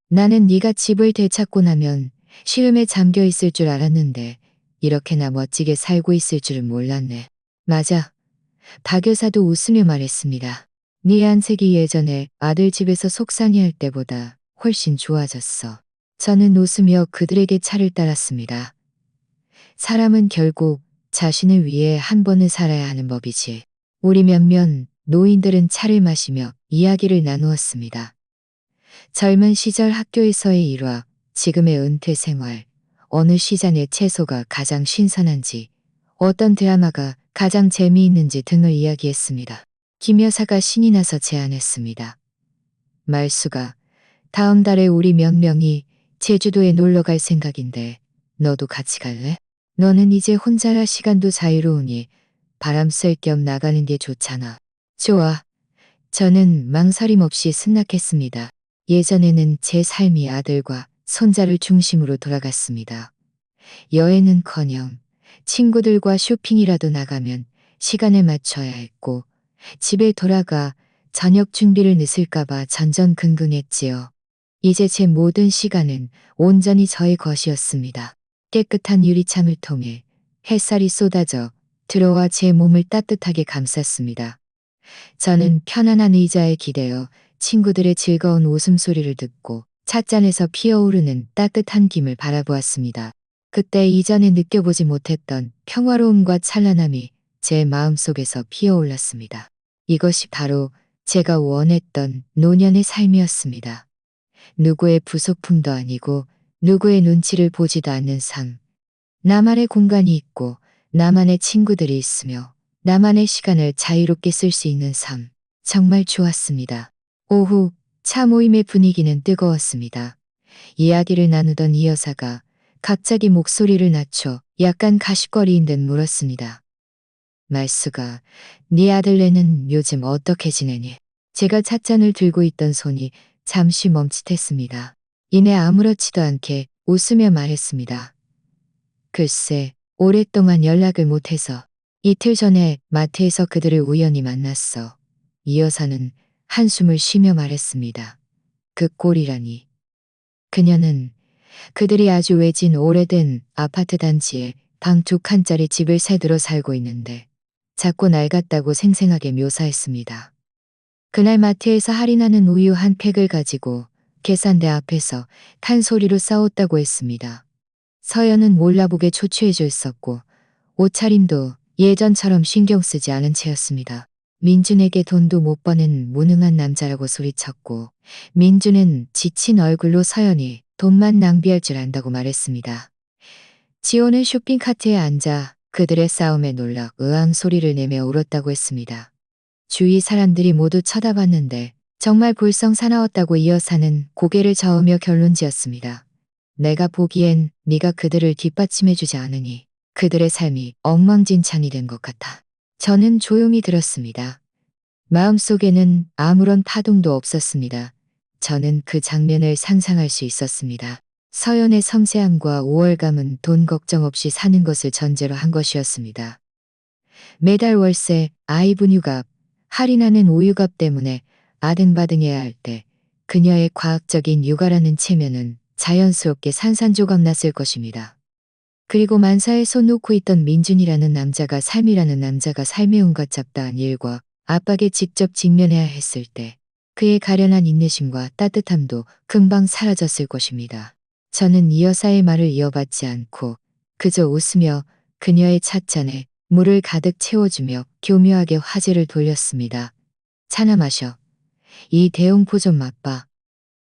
나는 네가 집을 되찾고 나면 시름에 잠겨 있을 줄 알았는데 이렇게나 멋지게 살고 있을 줄은 몰랐네. 맞아. 박 여사도 웃으며 말했습니다. 네 안색이 예전에 아들 집에서 속상해할 때보다 훨씬 좋아졌어. 저는 웃으며 그들에게 차를 따랐습니다. 사람은 결국 자신을 위해 한 번은 살아야 하는 법이지. 우리 몇몇 노인들은 차를 마시며 이야기를 나누었습니다. 젊은 시절 학교에서의 일화, 지금의 은퇴 생활, 어느 시장의 채소가 가장 신선한지, 어떤 드라마가 가장 재미있는지 등을 이야기했습니다. 김 여사가 신이 나서 제안했습니다. 말수가, 다음 달에 우리 몇 명이 제주도에 놀러 갈 생각인데 너도 같이 갈래? 너는 이제 혼자라 시간도 자유로우니 바람 쐴 겸 나가는 게 좋잖아. 좋아. 저는 망설임 없이 승낙했습니다. 예전에는 제 삶이 아들과 손자를 중심으로 돌아갔습니다. 여행은커녕 친구들과 쇼핑이라도 나가면 시간을 맞춰야 했고 집에 돌아가 저녁 준비를 늦을까봐 전전긍긍했지요. 이제 제 모든 시간은 온전히 저의 것이었습니다. 깨끗한 유리창을 통해 햇살이 쏟아져 들어와 제 몸을 따뜻하게 감쌌습니다. 저는 편안한 의자에 기대어 친구들의 즐거운 웃음소리를 듣고 찻잔에서 피어오르는 따뜻한 김을 바라보았습니다. 그때 이전에 느껴보지 못했던 평화로움과 찬란함이 제 마음속에서 피어올랐습니다. 이것이 바로 제가 원했던 노년의 삶이었습니다. 누구의 부속품도 아니고 누구의 눈치를 보지도 않는 삶. 나만의 공간이 있고 나만의 친구들이 있으며 나만의 시간을 자유롭게 쓸 수 있는 삶. 정말 좋았습니다. 오후 차 모임의 분위기는 뜨거웠습니다. 이야기를 나누던 이 여사가 갑자기 목소리를 낮춰 약간 가십거리인 듯 물었습니다. 말수가, 네 아들네는 요즘 어떻게 지내니? 제가 찻잔을 들고 있던 손이 잠시 멈칫했습니다. 이내 아무렇지도 않게 웃으며 말했습니다. 글쎄, 오랫동안 연락을 못해서 이틀 전에 마트에서 그들을 우연히 만났어. 이 여사는 한숨을 쉬며 말했습니다. 그 꼴이라니. 그녀는 그들이 아주 외진 오래된 아파트 단지에 방 2칸짜리 집을 새 들어 살고 있는데 작고 낡았다고 생생하게 묘사했습니다. 그날 마트에서 할인하는 우유 한 팩을 가지고 계산대 앞에서 탄 소리로 싸웠다고 했습니다. 서연은 몰라보게 초췌해져 있었고 옷차림도 예전처럼 신경 쓰지 않은 채였습니다. 민준에게 돈도 못 버는 무능한 남자라고 소리쳤고 민준은 지친 얼굴로 서연이 돈만 낭비할 줄 안다고 말했습니다. 지호는 쇼핑카트에 앉아 그들의 싸움에 놀라 으앙 소리를 내며 울었다고 했습니다. 주위 사람들이 모두 쳐다봤는데 정말 볼썽사나웠다고 이 여사는 고개를 저으며 결론지었습니다. 내가 보기엔 네가 그들을 뒷받침해주지 않으니 그들의 삶이 엉망진창이 된 것 같아. 저는 조용히 들었습니다. 마음속에는 아무런 파동도 없었습니다. 저는 그 장면을 상상할 수 있었습니다. 서연의 섬세함과 우월감은 돈 걱정 없이 사는 것을 전제로 한 것이었습니다. 매달 월세, 아이 분유값, 할인하는 우유값 때문에 아등바등해야 할 때 그녀의 과학적인 육아라는 체면은 자연스럽게 산산조각 났을 것입니다. 그리고 만사에 손 놓고 있던 민준이라는 남자가 삶에 온갖 잡다한 일과 압박에 직접 직면해야 했을 때 그의 가련한 인내심과 따뜻함도 금방 사라졌을 것입니다. 저는 이 여사의 말을 이어받지 않고 그저 웃으며 그녀의 찻잔에 물을 가득 채워주며 교묘하게 화제를 돌렸습니다. 차나 마셔. 이 대용포 좀 맛봐.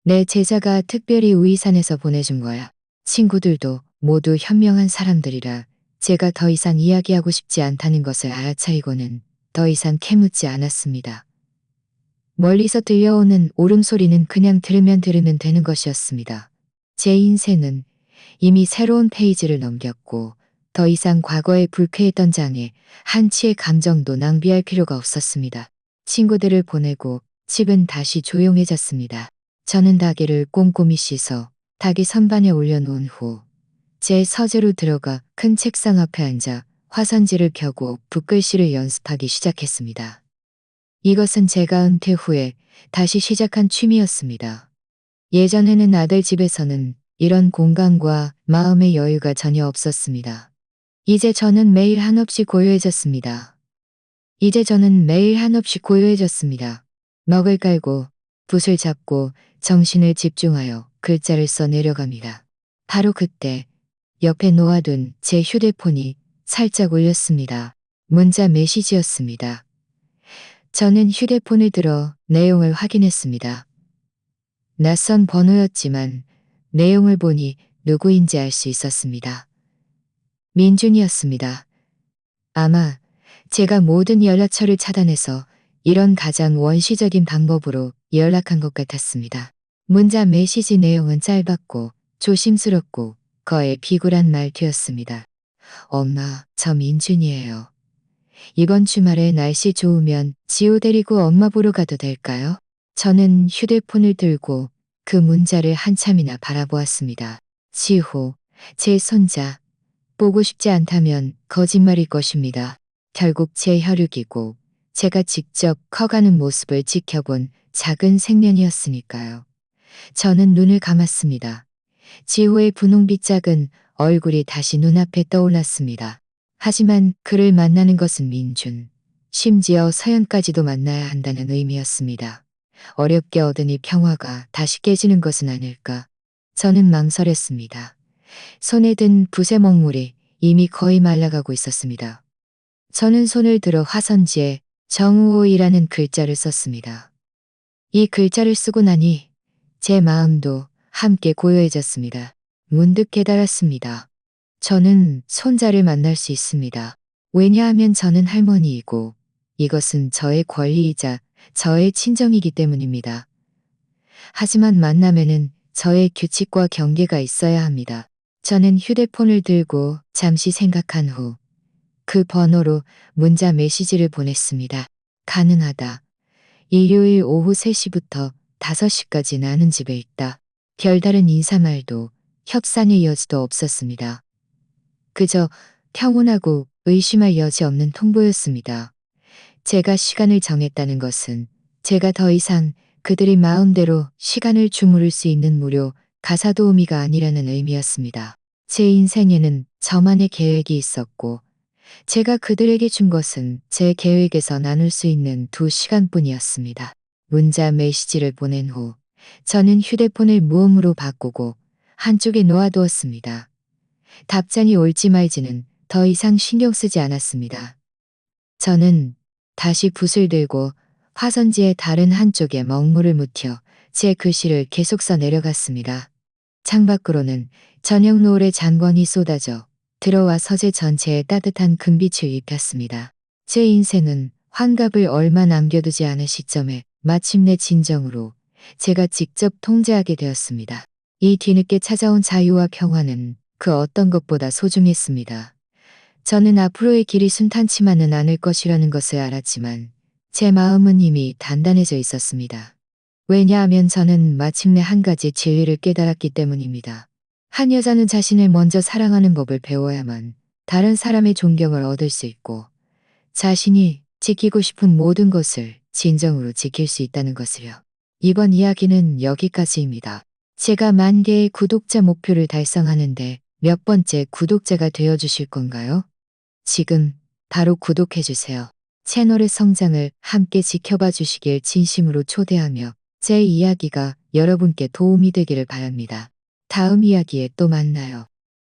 내 제자가 특별히 우이산에서 보내준 거야. 친구들도 모두 현명한 사람들이라 제가 더 이상 이야기하고 싶지 않다는 것을 알아차리고는 더 이상 캐묻지 않았습니다. 멀리서 들려오는 울음소리는 그냥 들으면 되는 것이었습니다. 제 인생은 이미 새로운 페이지를 넘겼고 더 이상 과거의 불쾌했던 장에 한치의 감정도 낭비할 필요가 없었습니다. 친구들을 보내고 집은 다시 조용해졌습니다. 저는 닭을 꼼꼼히 씻어 닭이 선반에 올려놓은 후 제 서재로 들어가 큰 책상 앞에 앉아 화선지를 펴고 붓글씨를 연습하기 시작했습니다. 이것은 제가 은퇴 후에 다시 시작한 취미였습니다. 예전에는 아들 집에서는 이런 공간과 마음의 여유가 전혀 없었습니다. 이제 저는 매일 한없이 고요해졌습니다. 이제 저는 매일 한없이 고요해졌습니다. 먹을 깔고 붓을 잡고 정신을 집중하여 글자를 써 내려갑니다. 바로 그때 옆에 놓아둔 제 휴대폰이 살짝 울렸습니다. 문자 메시지였습니다. 저는 휴대폰을 들어 내용을 확인했습니다. 낯선 번호였지만 내용을 보니 누구인지 알 수 있었습니다. 민준이었습니다. 아마 제가 모든 연락처를 차단해서 이런 가장 원시적인 방법으로 연락한 것 같았습니다. 문자 메시지 내용은 짧았고 조심스럽고 거의 비굴한 말투였습니다. 엄마, 저 민준이에요. 이번 주말에 날씨 좋으면 지호 데리고 엄마 보러 가도 될까요? 저는 휴대폰을 들고 그 문자를 한참이나 바라보았습니다. 지호, 제 손자. 보고 싶지 않다면 거짓말일 것입니다. 결국 제 혈육이고 제가 직접 커가는 모습을 지켜본 작은 생명이었으니까요. 저는 눈을 감았습니다. 지호의 분홍빛 작은 얼굴이 다시 눈앞에 떠올랐습니다. 하지만 그를 만나는 것은 민준, 심지어 서연까지도 만나야 한다는 의미였습니다. 어렵게 얻은 이 평화가 다시 깨지는 것은 아닐까. 저는 망설였습니다. 손에 든 붓의 먹물이 이미 거의 말라가고 있었습니다. 저는 손을 들어 화선지에 정우호이라는 글자를 썼습니다. 이 글자를 쓰고 나니 제 마음도 함께 고요해졌습니다. 문득 깨달았습니다. 저는 손자를 만날 수 있습니다. 왜냐하면 저는 할머니이고 이것은 저의 권리이자 저의 친정이기 때문입니다. 하지만 만남에는 저의 규칙과 경계가 있어야 합니다. 저는 휴대폰을 들고 잠시 생각한 후 그 번호로 문자 메시지를 보냈습니다. 가능하다. 일요일 오후 3시부터 5시까지 나는 집에 있다. 별다른 인사말도 협상의 여지도 없었습니다. 그저 평온하고 의심할 여지 없는 통보였습니다. 제가 시간을 정했다는 것은 제가 더 이상 그들이 마음대로 시간을 주무를 수 있는 무료 가사 도우미가 아니라는 의미였습니다. 제 인생에는 저만의 계획이 있었고 제가 그들에게 준 것은 제 계획에서 나눌 수 있는 2시간뿐이었습니다. 문자 메시지를 보낸 후 저는 휴대폰을 무음으로 바꾸고 한쪽에 놓아두었습니다. 답장이 올지 말지는 더 이상 신경 쓰지 않았습니다. 저는 다시 붓을 들고 화선지의 다른 한쪽에 먹물을 묻혀 제 글씨를 계속 써 내려갔습니다. 창밖으로는 저녁 노을의 잔번이 쏟아져 들어와 서재 전체에 따뜻한 금빛을 입혔습니다. 제 인생은 환갑을 얼마 남겨두지 않은 시점에 마침내 진정으로 제가 직접 통제하게 되었습니다. 이 뒤늦게 찾아온 자유와 평화는 그 어떤 것보다 소중했습니다. 저는 앞으로의 길이 순탄치만은 않을 것이라는 것을 알았지만 제 마음은 이미 단단해져 있었습니다. 왜냐하면 저는 마침내 한 가지 진리를 깨달았기 때문입니다. 한 여자는 자신을 먼저 사랑하는 법을 배워야만 다른 사람의 존경을 얻을 수 있고 자신이 지키고 싶은 모든 것을 진정으로 지킬 수 있다는 것을요. 이번 이야기는 여기까지입니다. 제가 10,000개의 구독자 목표를 달성하는데 몇 번째 구독자가 되어주실 건가요? 지금 바로 구독해주세요. 채널의 성장을 함께 지켜봐 주시길 진심으로 초대하며 제 이야기가 여러분께 도움이 되기를 바랍니다. 다음 이야기에 또 만나요.